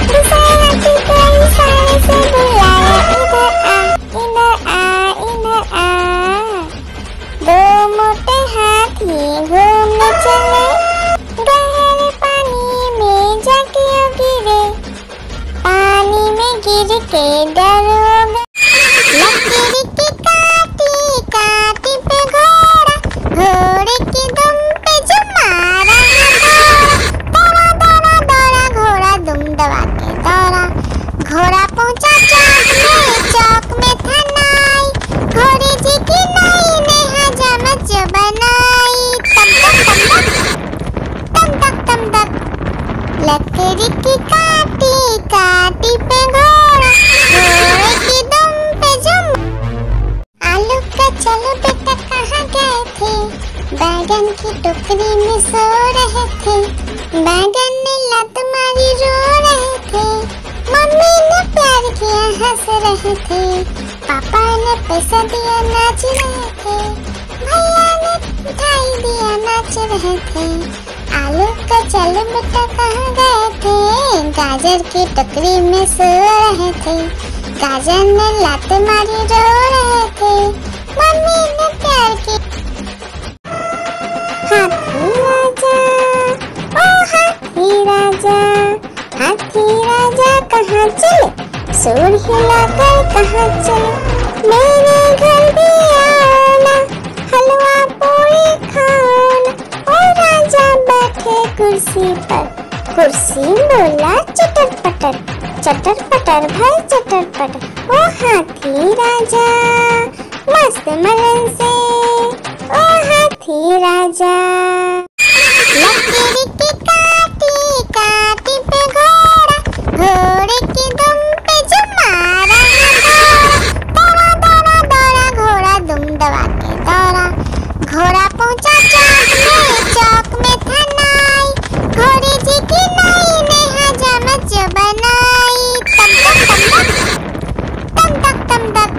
दूसरा हाथी को इशारे से बुलाया, इधर आ इधर आ। दो मोटे हाथी घूमने चले, गहरे पानी में जाके गिरे। पानी में गिर के डर हो गए। लकड़ी की काटी काटी पे घोड़ा, घोड़े की दुम पे जो मारा दौड़ा दौड़ा दौड़ा घोड़ा दुम दबा के दौड़ा। घोड़ा पहुंचा चौक में था नाई, घोड़े जी की नाई ने हजामत जो बनाई। तम तक तम तक लकड़ी की काटी काटी पे घोड़ा, घोड़े की दुम पे जुम। आलू का चलो बेटा कहाँ गए थे, बैगन की टोकरी में सो रहे थे। बैगन ने लात मारी रो रहे थे, मम्मी ने प्यार किया हंस रहे थे। पापा ने पैसा दिया नाच रहे थे, भैया ने मिठाई दिया नाच रहे थे। आलू का चलो बेटा कहाँ गए थे, गाजर की टोकरी में सो रहे थे। गाजर ने लात मारी रो रहे थे, मम्मी ने प्यार की। हाथी राजा ओ हाथी राजा, हाथी राजा कहाँ चले, सूर हिलाकर कहाँ चले। मेरे घर भी आना, हलवा पूरी खाना। ओ राजा बैठे कुर्सी पर, कुर्सी बोला चटर पटर, चटर पटर भाई चटर पटर। ओ हाथी राजा मस्त मलन से, ओ हाथी राजा। लकड़ी की काटी काटी पे घोड़ा, घोड़े की दुम पे जो मारा दौड़ा दौड़ा दौड़ा घोड़ा दुम दबा के दौड़ा। घोड़ा पहुंचा चौक में था नाई, घोड़े जी की नाई ने हजामत जो बनाई। तम तक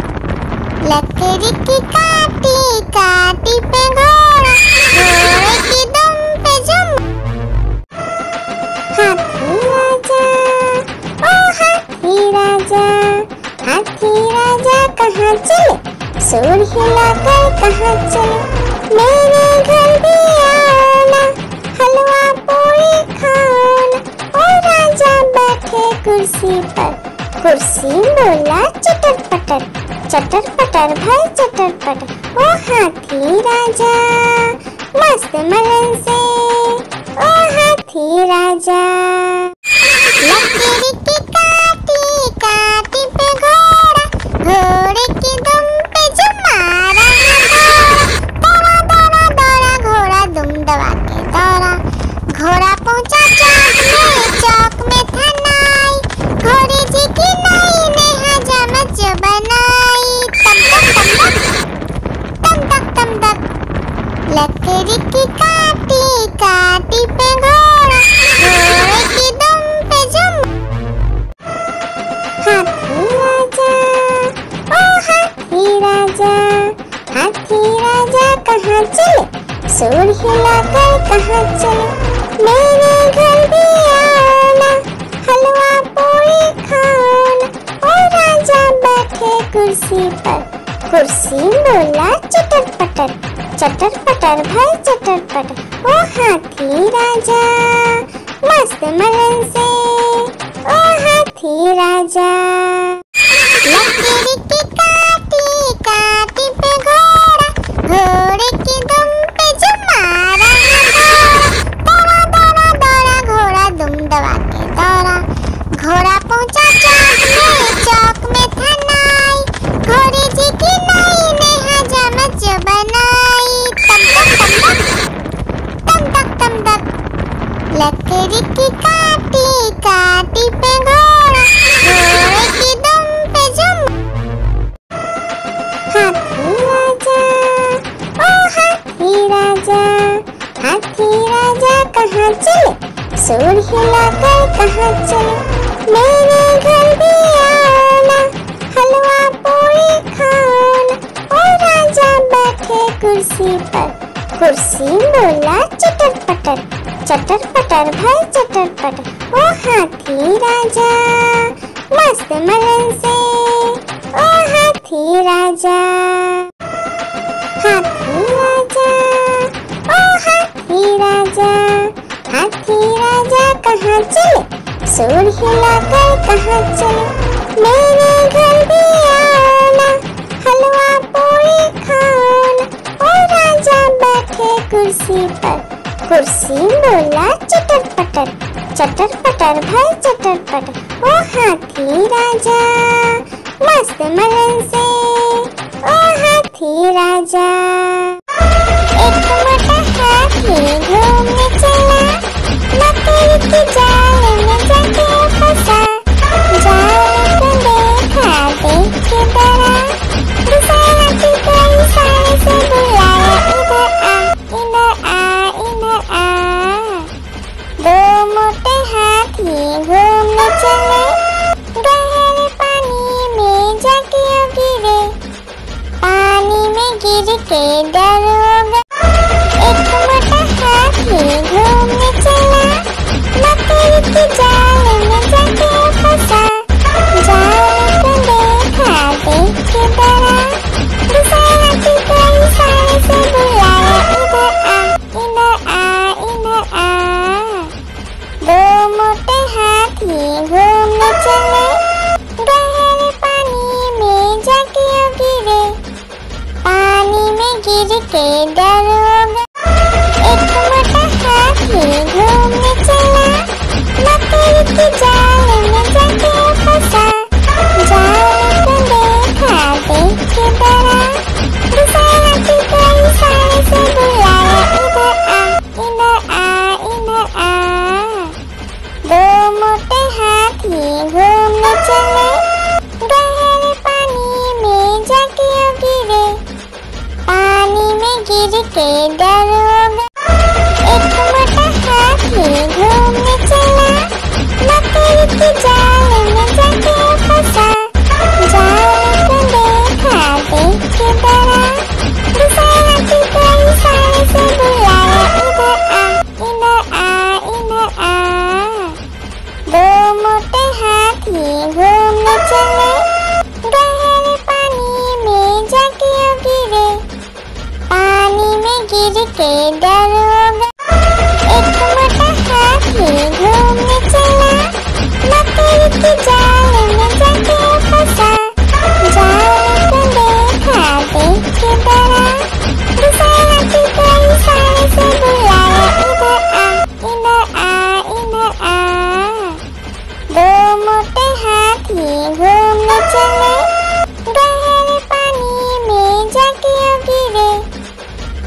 लकड़ी की काटी काटी पे घोड़ा, घोड़े की दुम पे जुम। हाथी राजा ओ हाथी राजा, हाथी राजा कहाँ चले, सूर हिलाकर कहाँ चले। मेरे घर भी आना, हलवा पूरी खाना। ओ राजा बैठे कुर्सी पर, कुर्सी बोला चटर पटर, चटर पटर भाई चटर पटर। ओ हाथी राजा मस्त मलन से, ओ हाथी राजा। लकड़ी की काटी काटी पे घोड़ा, घोड़े की दुम पे जो मारा दौड़ा दौड़ा दौड़ा घोड़ा दुम दबा के दौड़ा। घोड़ा पहुंचा चौक में था नाई, घोड़े जी की नाई ने हजामत जो बनाई। तम तक लकड़ी की काटी काटी पे घोड़ा, घोड़े की दुम पे जुम। हाथी हाथी राजा कहाँ चले, सूर हिलाकर कहाँ चले, मेरे घर भी आना, हलवा पूरी खाना। ओ राजा बैठे कुर्सी पर, कुर्सी बोला चटर पटर भाई चटर पटर। ओ हाथी राजा मस्त मलन से, ओ हाथी राजा। लकड़ी की काटी काटी पे घोड़ा, घोड़े की दुम पे जो मारा दौड़ा दौड़ा दौड़ा घोड़ा दुम दबा के दौड़ा। घोड़ा पहुंचा चौक में था नाई, घोड़े जी की नाई ने हजामत जो बनाई। तम तक लकड़ी की काटी काटी पे घोड़ा, घोड़े की दुम पे जो। हाथी राजा ओ हाथी राजा, हाथी राजा कहाँ चले, सूर हिलाकर कहाँ चले, मेरे घर भी आना, हलवा पूरी खाना। ओ राजा बैठे कुर्सी पर, कुर्सी बोला चटर पटर भाई चटर पटर। ओ हाथी राजा मस्त मलन से, ओ हाथी राजा। हाथी राजा ओ हाथी राजा, हाथी राजा कहाँ चले, सूर हिलाकर कहाँ चले, मेरे घर भी आना, हलवा पूरी खाना। ओ राजा बैठे कुर्सी पर, कुर्सी बोला चटर पटर भाई चटर पटर। ओ हाथी राजा मस्त मलन से, ओ हाथी राजा। एक मोटा हाथी घूमने चला, मकड़ी की जाल में जाके फंसा। जाल को देखा देख के डरा, दूसरा हाथी को इशारे से बुलाया, इधर आ। दो मोटे हाथी घूमने चले, गहरे पानी में जाके गिरे, पानी में गिर के डर हो गया। एक मोटा हाथी घूमने चला, मकड़ी की जाल में जाके फंसा। जाल को देखा देख के डरा, दूसरा हाथी को इशारे से बुलाया, इधर आ। दो मोटे हाथी घूमने चले, गहरे पानी में जाके गिरे, पानी में गिर के डर हो गया। एक मोटा हाथी घूमने चला, मकड़ी की जाल में जाके फंसा। जाल को देखा देख के डरा, दूसरा हाथी को इशारे से बुलाया, इधर आ। दो मोटे हाथी घूमने चले, गहरे पानी में जाके गिरे, पानी में गिर के डर हो गया। एक मोटा हाथी घूमने चला, मकड़ी की जाल में जाके फंसा। जाल को देखा देख के डरा, दूसरा हाथी को इशारे से बुलाया, इधर आ। दो मोटे हाथी घूमने चले, गहरे पानी में जाके गिरे, पानी में गिर के डर हो गया। एक मोटा हाथी घूमने चला, मकड़ी की जाल में जाके फंसा। जाल को देखा देख के डरा, दूसरा हाथी को इशारे से बुलाया, इधर आ। दो मोटे हाथी घूमने चले, गहरे पानी में जाके गिरे,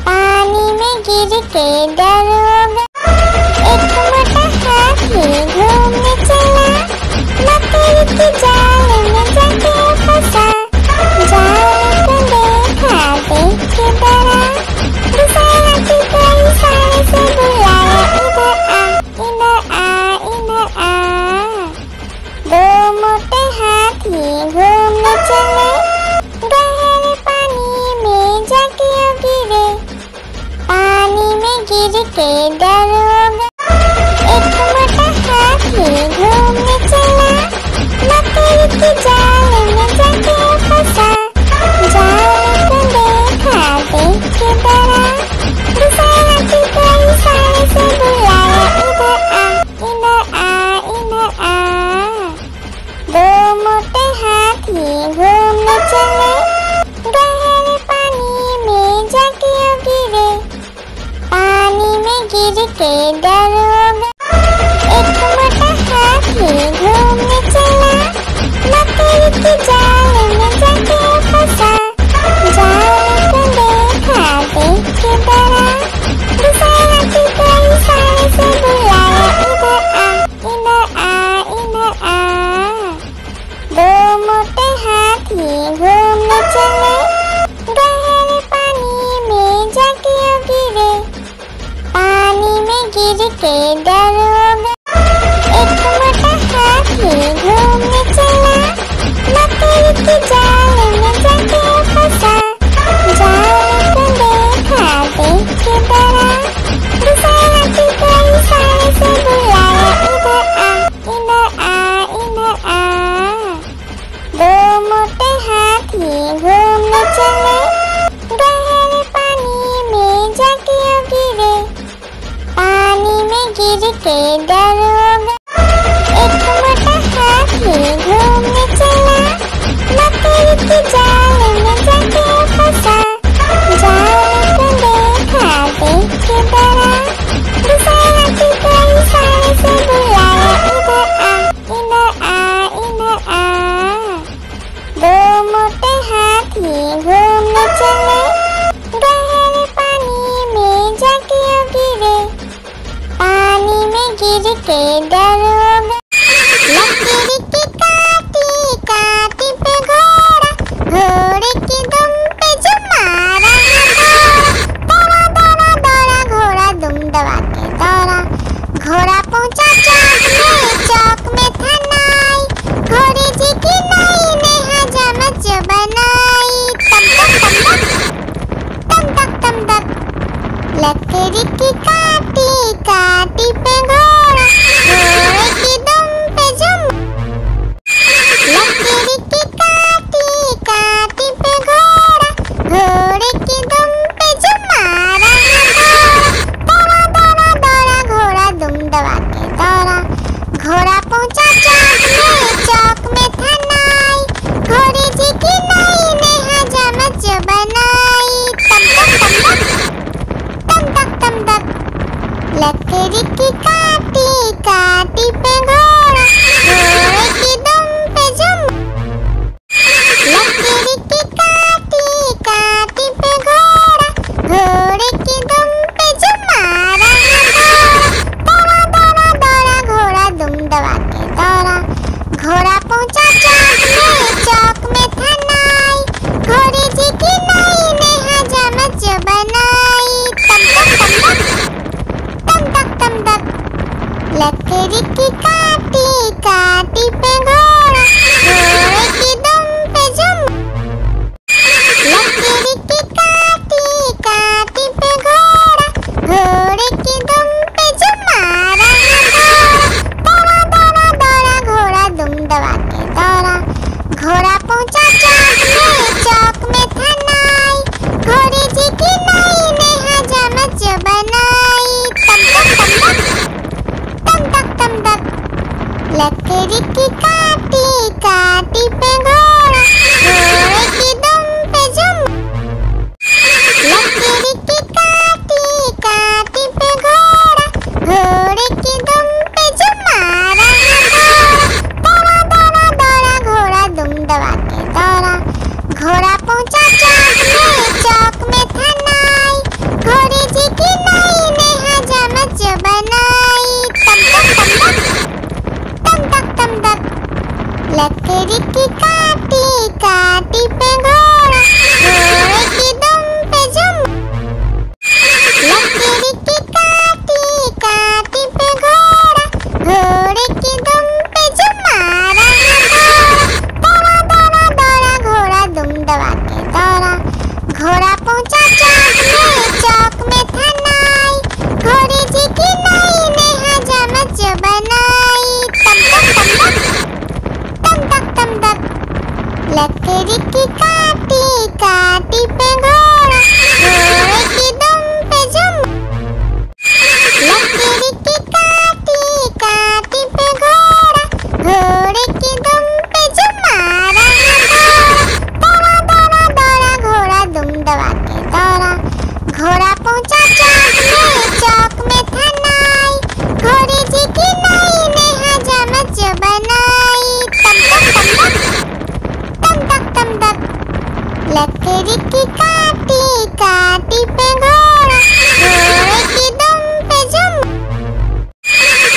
पानी में गिर के डर हो गया। एक मोटा हाथी घूमने चला, मकड़ी की जाल में जाके फंसा। जाल को देखा देख के डरा, दूसरा हाथी को इशारे से बुलाया, इधर आ इधर आ इधर आ। दो मोटे हाथी घूमने चले, गहरे पानी में जाके गिरे। पानी में गिर के डर हो गया। एक मोटा हाथी घूमने चला, मकड़ी की जाल में जाके फंसा। जाल को देखा देख के डरा, दूसरा हाथी को इशारे से बुलाया, इधर आ इधर आ इधर आ। दो मोटे हाथी घूमने चले, गहरे पानी में जाके गिरे। पानी में गिर के डर हो गया। एक मोटा हाथी घूमने चला, मकड़ी की जाल में जाके फंसा। जाल को देखा देख के डरा, दूसरा हाथी को इशारे से बुलाया, इधर आ इधर आ इधर आ। दो मोटे हाथी घूमने चले, गहरे पानी में जाके गिरे। पानी में गिर के डर हो गया। लकड़ी की काटी काटी पे घोड़ा, घोड़े की दुम पे जो मारा दौड़ा दौड़ा दौड़ा घोड़ा दुम दबा के दौड़ा। घोड़ा पहुंचा चौक में था नाई, घोड़े जी की नाई ने हजामत जो बनाई। तम तक तम तक लकड़ी की काटी काटी पे घोड़ा, लकड़ी की काटी काटी पे घोड़ा, घोड़े की दुम पे जुम।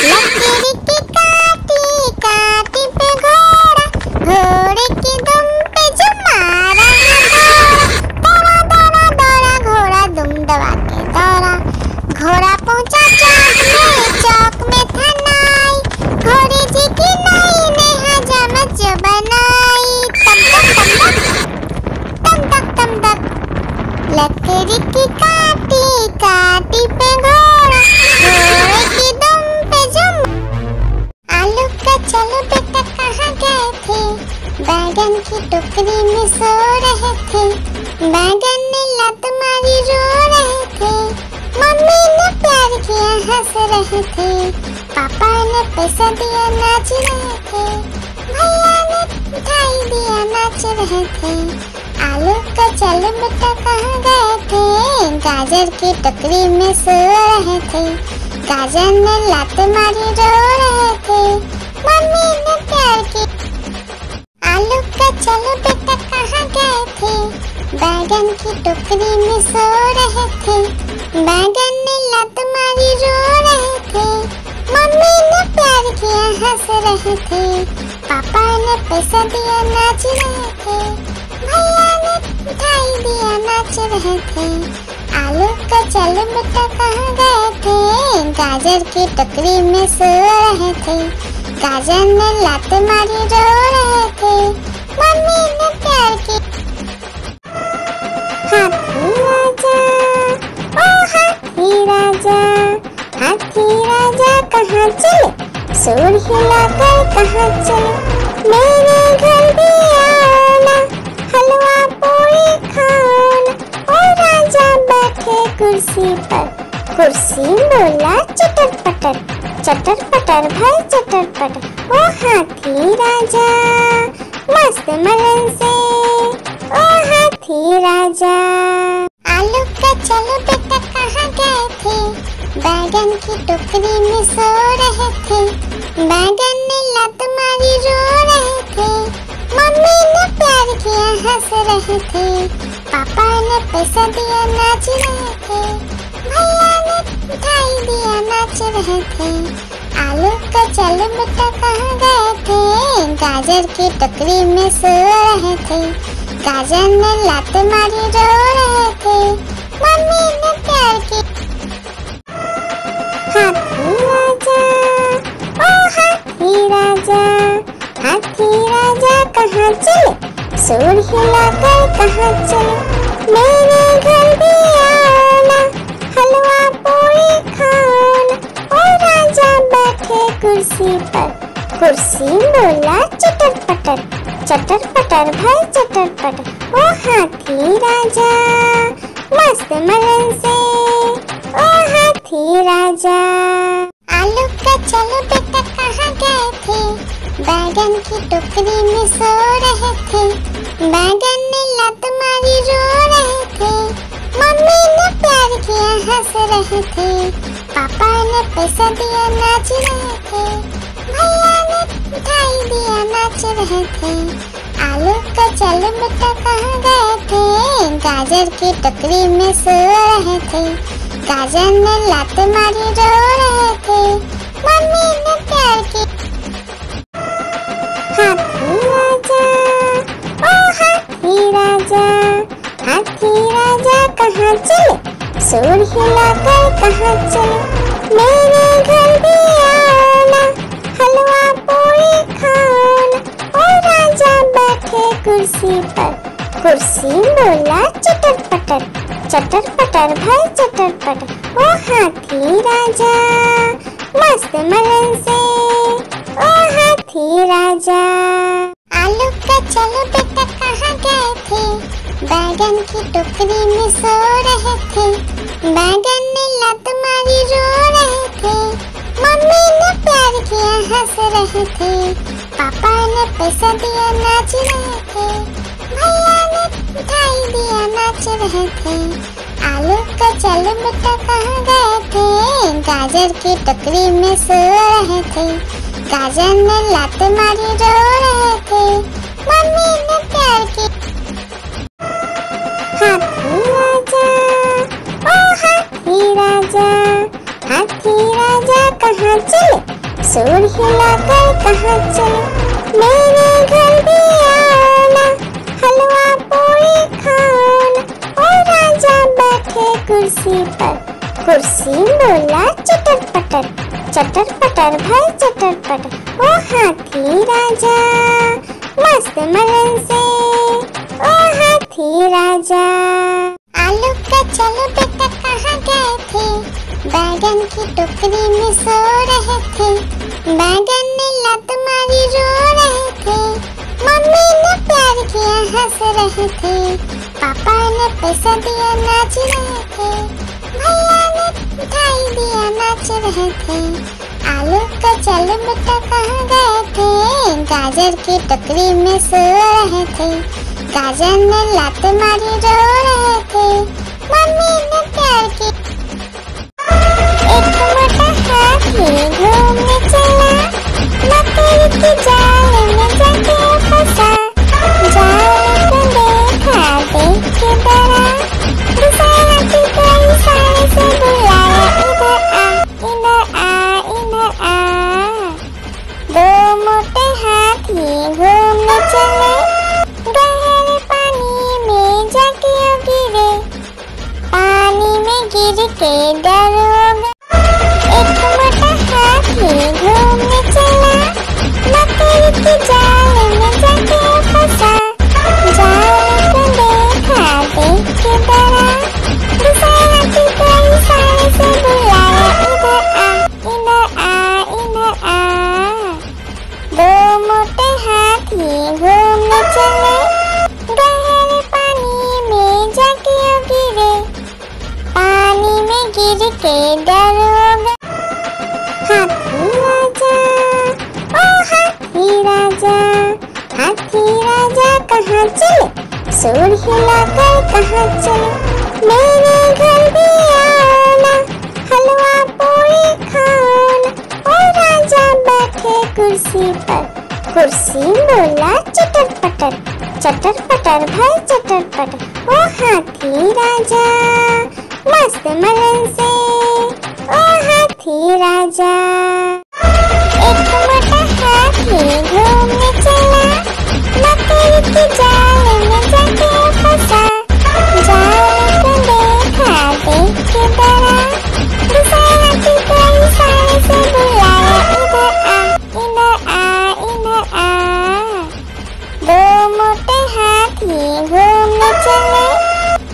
लकड़ी की काटी काटी पे घोड़ा, घोड़े की दुम पे जुम मारा है घोड़ा। दौड़ा दौड़ा दौड़ा घोड़ा दुम दबा के दौड़ा, घोड़ा पहुंचा चौक में था नाई, घोड़े जी की नाई ने हजामत जो बनाई। तम तक तम तक लकड़ी की काटी काटी पे घोड़ा, घोड़े की दुम पे जुम। आलू का चलो बेटा कहाँ गए थे, बैगन की टोकरी में सो रहे थे। बैगन ने लत मारी रो रहे थे, मम्मी ने प्यार किया हंस रहे थे। पापा ने पैसा दिया नाच रहे थे, भैया ने मिठाई दिया नाच रहे थे। आलू का चलो बेटा कहाँ गए थे, गाजर की टोकरी में सो रहे थे। गाजर ने लात मारी रो रहे थे, मम्मी ने प्यार की। आलू का चलो बेटा कहाँ गए थे, बैगन की टोकरी में सो रहे थे। बैगन ने लात मारी रो रहे थे, मम्मी ने प्यार किया हंस रहे थे। पापा ने पैसा दिया नाच रहे थे, भैया ने मिठाई दिया नाच रहे थे। आलू का चलो बेटा कहाँ गए थे, गाजर की टोकरी में सो रहे थे। गाजर ने लात मारी रो रहे थे, मम्मी ने प्यार की। हाथी राजा ओ हाथी राजा, हाथी राजा कहाँ चले, सूर हिलाकर कहाँ चले। मेरे घर भी आना, हलवा पूरी खाना। ओ राजा बैठे कुर्सी पर, कुर्सी बोला चटर पटर भाई चटर पटर। ओ हाथी राजा मस्त मलन से, ओ हाथी राजा। आलू का चलो बेटा कहाँ गए थे, बैगन की टोकरी में सो रहे थे। बैगन ने लात मारी रो रहे थे, मम्मी ने प्यार किया हंस रहे थे। पापा ने पैसा दिया नाच रहे थे, भैया ने मिठाई दिया नाच रहे थे। आलू का चलो बेटा कहाँ गए थे, गाजर की टोकरी में सो रहे थे। गाजर ने लात मारी रो रहे थे, मम्मी ने प्यार की। हाथी राजा ओ हाथी राजा, हाथी राजा कहाँ चले, सूर हिलाकर कहाँ चले। मेरे घर भी आना, हलवा पूरी खाना। ओ राजा बैठे कुर्सी पर, कुर्सी बोला चटर पटर भाई चटर पटर। ओ हाथी राजा मस्त मलन से, ओ हाथी राजा। आलू का चलो बेटा कहाँ गए थे, बैगन की टोकरी में सो रहे थे। बैगन ने लात मारी रो रहे थे, मम्मी ने प्यार किया हंस रहे थे। पापा ने पैसा दिया नाच रहे थे, भैया ने मिठाई दिया नाच रहे थे। आलू का चलो बेटा कहाँ गए थे, गाजर की टोकरी में सो रहे थे। गाजर ने लात मारी रो रहे थे, मम्मी ने प्यार की। हाथी राजा ओ हाथी राजा, हाथी राजा कहाँ चले, सूर हिलाकर कहाँ चले। मेरे घर भी आना, हलवा पूरी खाना। ओ राजा बैठे कुर्सी पर, कुर्सी बोला चटर पटर भाई चटर पटर। ओ हाथी राजा मस्त मलन से, ओ हाथी राजा। आलू का चलो बेटा कहाँ गए थे, बैगन की टोकरी में सो रहे थे। बैगन ने लात मारी रो रहे थे, मम्मी ने प्यार किया हंस रहे थे। पापा ने पैसा दिया नाच रहे थे, भैया ने मिठाई दिया नाच रहे थे। आलू का चलो बेटा कहाँ गए थे, गाजर की टोकरी में सो रहे थे। गाजर ने लात मारी रो रहे थे, मम्मी ने प्यार की। हाथी राजा कहाँ चले, सूर हिलाकर कहाँ चले। मेरे घर भी आना, हलवा पूरी खाना। ओ राजा बैठे कुर्सी पर, कुर्सी बोला चटर पटर, चटर पटर भाई चटर पटर। ओ हाथी राजा मस्त मलन से, ओ हाथी राजा। आलू का चलो बेटा कहाँ गए थे, बैगन की टोकरी में सो रहे थे। बैगन ने लात मारी रो रहे थे, मम्मी ने प्यार किया हंस रहे थे। पापा ने पैसा दिया नाच रहे थे, भैया ने मिठाई दिया नाच रहे थे। आलू का चलो बेटा कहाँ गए थे, गाजर की टोकरी में सो रहे थे। गाजर ने लात मारी रो रहे थे, मम्मी ने प्यार की। एक मोटा हाथी घूमने चला, मकड़ी की जाल में जाके फंसा। जाल को देखा देख के डरा, दूसरा हाथी को इशारे से बुलाया, इधर आ इधर आ इधर आ। दो मोटे हाथी घूमने चले, गहरे पानी में जाके गिरे। पानी में गिर के डर हो गया। एक मोटा हाथी घूमने चला, मकड़ी की जाल में जाके फंसा। जाल को देखा देख के डरा, दूसरा हाथी को इशारे से बुलाया, इधर आ इधर आ इधर आ। दो मोटे हाथी घूमने चले, गहरे पानी में जाके गिरे। पानी में गिर के डर हो गया। हाथी राजा ओ हाथी राजा, हाथी राजा कहाँ चले, सूर हिलाकर कहाँ चले। मेरे घर भी आना, हलवा पूरी खाना। ओ राजा बैठे कुर्सी पर, कुर्सी बोला चटर पटर, चटर पटर भाई चटर पटर। ओ हाथी राजा मस्त मलन से, ओ हाथी राजा। एक मोटा हाथी घूमने चला, मकड़ी की जाल में जाके फंसा। जाल को देखा देख के डरा, दूसरा हाथी को इशारे से बुलाया, इधर आ इधर आ। दो मोटे हाथी घूमने चले,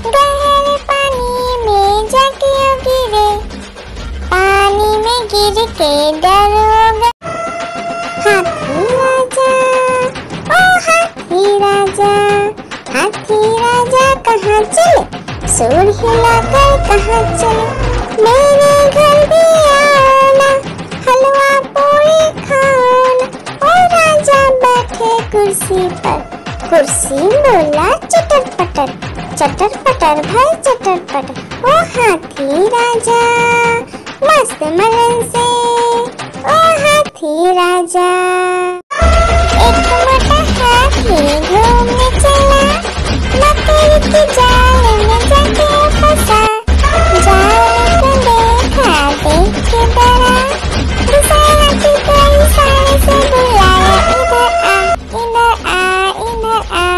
गहरे पानी में जाके गिरे। पानी में गिर के डर हो गया। हाथी राजा ओ हाथी राजा, हाथी राजा कहाँ चले, सूर हिलाकर कहाँ चले। मेरे घर भी आना, हलवा पूरी खाना। ओ राजा बैठे कुर्सी पर, कुर्सी बोला चटर पटर, चटर पटर भाई चटर पटर। ओ हाथी राजा मस्त मलन से, ओ हाथी राजा। एक मोटा हाथी घूमने चला, मकड़ी की जाल में जाके फंसा। जाल को देखा देख के डरा, दूसरा हाथी को इशारे से बुलाया, इधर आ इधर आ।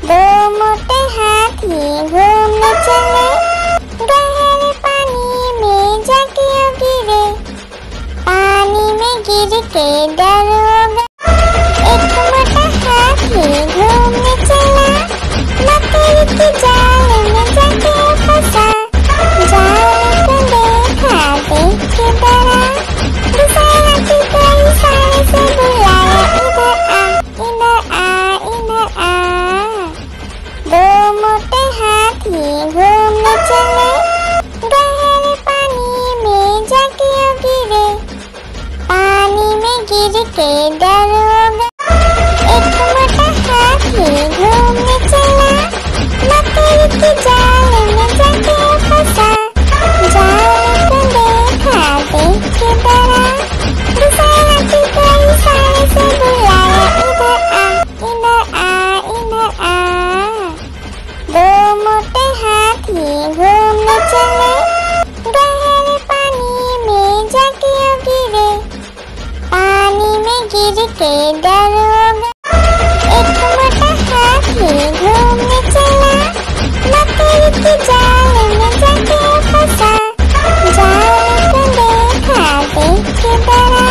दो मोटे हाथी घूमने चले, गहरे पानी में जाके गिरे। पानी में गिर के डर हो गया। एक मोटा हाथी घूमने चला, मकड़ी की जाल में जाके फंसा। जाल को देखा देख के डरा, दूसरा हाथी को इशारे से बुलाया, इधर आ इधर आ। दो मोटे हाथी घूमने चले, गहरे पानी में जाके गिरे। पानी में गिर के डर हो गया। एक मोटा हाथी घूमने चला, मकड़ी की जाल में जाके फंसा। जाल को देखा देख के डरा, दूसरा हाथी को इशारे से बुलाया, इधर आ इधर आ। दो मोटे हाथी घूमने चले, गहरे के दरोगा। एक मोटा हाथी घूमने चला, मकड़ी की जाल में जाके फंसा। जाल को देखा देख के डरा,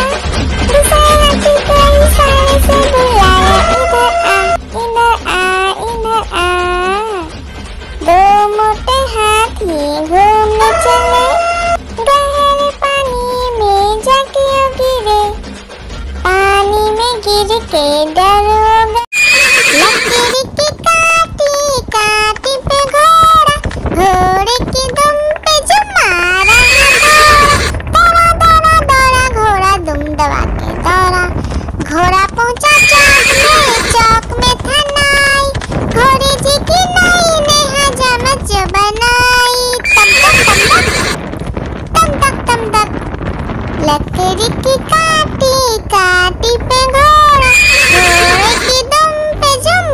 दूसरे हाथी को इशारे से बुलाया, इधर आ इधर आ इधर आ। दो मोटे हाथी घूमने चले, गहरे पानी में जाके गिरे। पानी में गिर के डरोगा। लकीर की काटी काटी पे घोड़ा, घोड़े की दुम पे जो मारा दौड़ा दौड़ा दौड़ा घोड़ा दुम दबा के दौड़ा। घोड़ा पहुंचा चौक में था नाई, घोड़े जी की नाई ने हजामत जो बनाई। तम तक तम तक लकीर की काटी काटी पे घोड़ा, घोड़े की दुम पे जुम।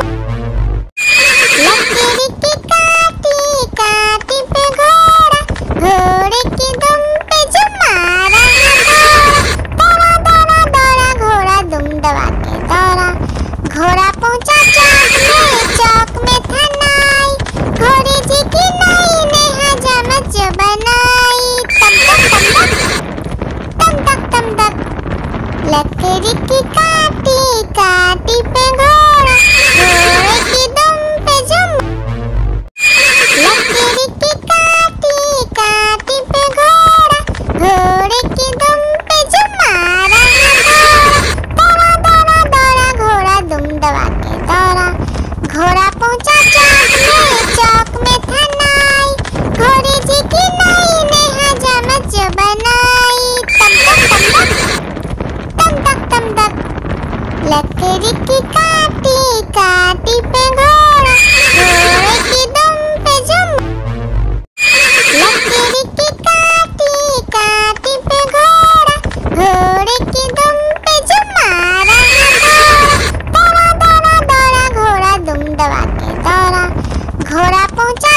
लकीर की काटी काटी पे घोड़ा, घोड़े की दुम पे जुम मारा दौड़ा दौड़ा दौड़ा घोड़ा दुम दबा के दौड़ा। घोड़ा पहुंचा चौक में था नाई, घोड़े जी की नाई ने हजामत जो बनाई। तम तक लकीर की काटी काटी पे घोड़ा, घोड़े की दुम पे जुम। लकीर की काटी काटी पे घोड़ा, घोड़े की दुम पे जुम मारा दौड़ा दौड़ा दौड़ा घोड़ा दुम दबा के दौड़ा। घोड़ा पहुंचा चौक में था नाई, घोड़े जी की नाई ने हजामत जो बनाई। तम तक लकीर की काटी काटी पे घोड़ा, घोड़े की दुम पे जुम। लकीर की काटी काटी पे घोड़ा, घोड़े की दुम पे जुम मारा दौड़ा दौड़ा दौड़ा घोड़ा दुम दबा के दौड़ा। घोड़ा पहुंचा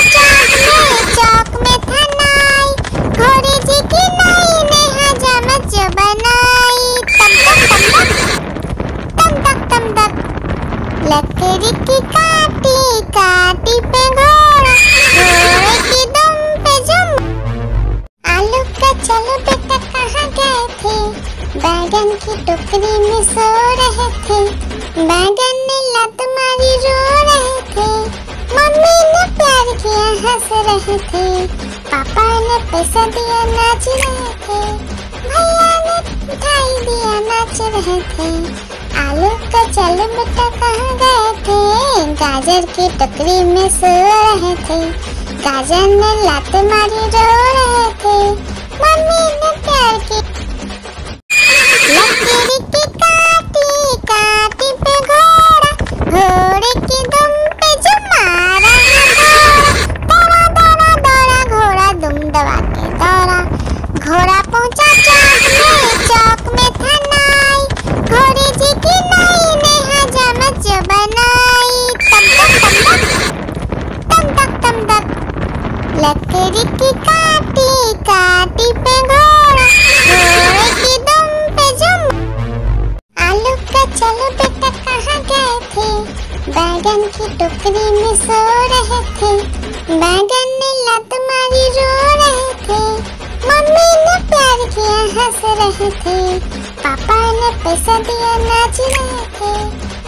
चौक में था नाई, घोड़े जी की नाई ने हजामत जो बनाई। तम तक लकीर की काटी काटी पे घोड़ा, घोड़े की दुम पे जुम। आलू का चलो बेटा कहाँ गए थे, बैगन की टोकरी में सो रहे थे। बैगन ने लात मारी रो रहे थे, मम्मी ने प्यार किया हंस रहे थे। पापा ने पैसा दिया नाच रहे थे, भैया ने मिठाई दिया नाच रहे थे। आलू का चलो बेटा कहाँ गए थे, गाजर की टोकरी में सो रहे थे। गाजर ने लात मारी रो रहे थे, मम्मी ने प्यार की। लकीर की काटी काटी पे घोड़ा, घोड़े की दुम पे जुम मारा दौड़ा दौड़ा दौड़ा घोड़ा दुम दबा के दौड़ा। घोड़ा पहुंचा चौक में था नाई, घोड़े जी की नाई ने हजामत जो बनाई। तम तक लकीर की काटी काटी पे घोड़ा, घोड़े की दुम पे जुम। आलू का चलो बेटा कहाँ गए थे, बैगन की टोकरी में सो रहे थे। बैगन ने लात मारी रो रहे थे, मम्मी ने प्यार किया हंस रहे थे। पापा ने पैसा दिया नाच रहे थे,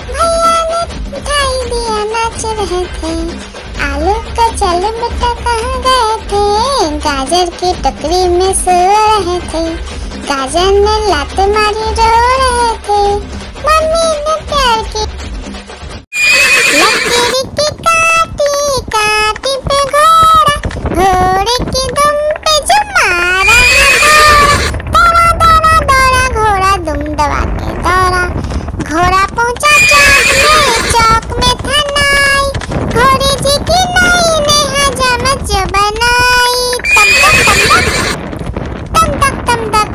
भैया ने मिठाई दिया नाच रहे थे। आलू का चलो बेटा कहाँ गए थे, गाजर की टोकरी में सो रहे थे। गाजर ने लात मारी रो रहे थे, मम्मी ने प्यार की। लकीर की काटी काटी पे घोड़ा, घोड़े की दुम पे जुम मारा दौड़ा दौड़ा दौड़ा घोड़ा दुम दबा के दौड़ा। घोड़ा पहुंचा चौक में था नाई, घोड़े जी की नाई ने हजामत जो बनाई। तम तक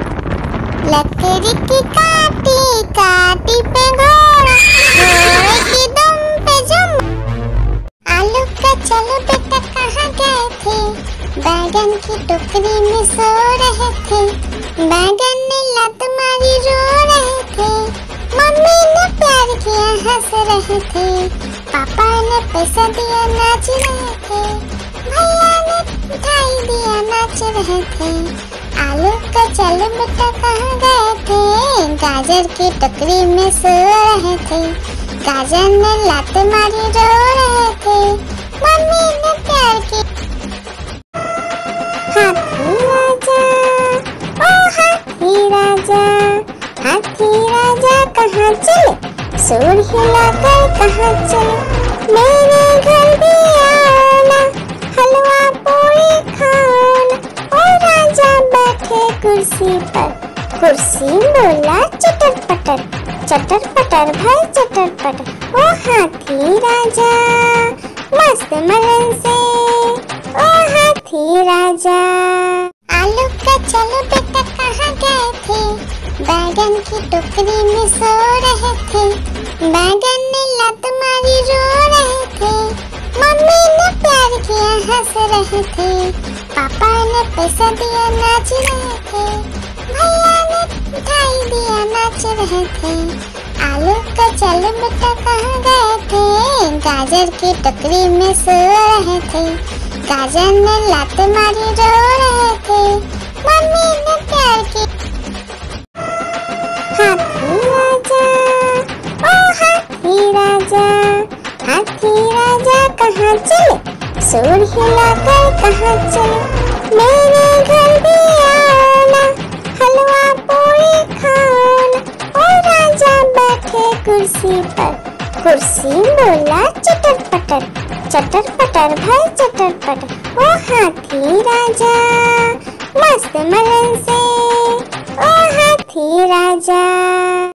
लकीर की काटी काटी पे घोड़ा, घोड़े की दुम पे जुम। आलू का चलो बेटा कहाँ गए थे, बैगन की टोकरी में सो रहे थे। बैगन ने लात मारी रो रहे थे, मम्मी ने प्यार किया हंस रहे थे, पापा ने पैसा दिया नाच रहे थे, भैया ने मिठाई दिया नाच रहे थे। आलू का चल बेटा कहाँ गए थे, गाजर की टोकरी में सो रहे थे, गाजर ने लात मारी रो रहे थे, मम्मी ने प्यार की। हाथी राजा, ओ हाथी राजा, हाथी राजा कहाँ चले, सूर हिलाकर कहाँ चले, मेरे घर भी आना, हलवा पूरी खाना। ओ राजा बैठे कुर्सी पर, कुर्सी बोला चटर पटर, चटर पटर भाई चटर पटर। ओ हाथी राजा मस्त मलन से, ओ हाथी राजा। आलू का चलो बेटा कहाँ गए थे, बैगन की टोकरी में सो रहे थे, बैगन ने लात मारी रो रहे थे, मम्मी ने प्यार किया हंस रहे थे, पापा ने पैसा दिया नाच रहे थे, भैया ने मिठाई दिया नाच रहे थे। आलू का चलो बेटा कहाँ गए थे, गाजर की टोकरी में सो रहे थे, गाजर ने लात मारी रो रहे थे, मम्मी ने प्यार की। हाथी राजा, ओ हाथी राजा, हाथी राजा कहाँ चले, सूर हिलाकर कहाँ चले, मेरे घर भी आना, हलवा पूरी खाना। ओ राजा बैठे कुर्सी पर, कुर्सी बोला चटर पटर, चटर पटर भाई चटर पटर। ओ हाथी राजा मस्त मलन से, ओ हाथी राजा।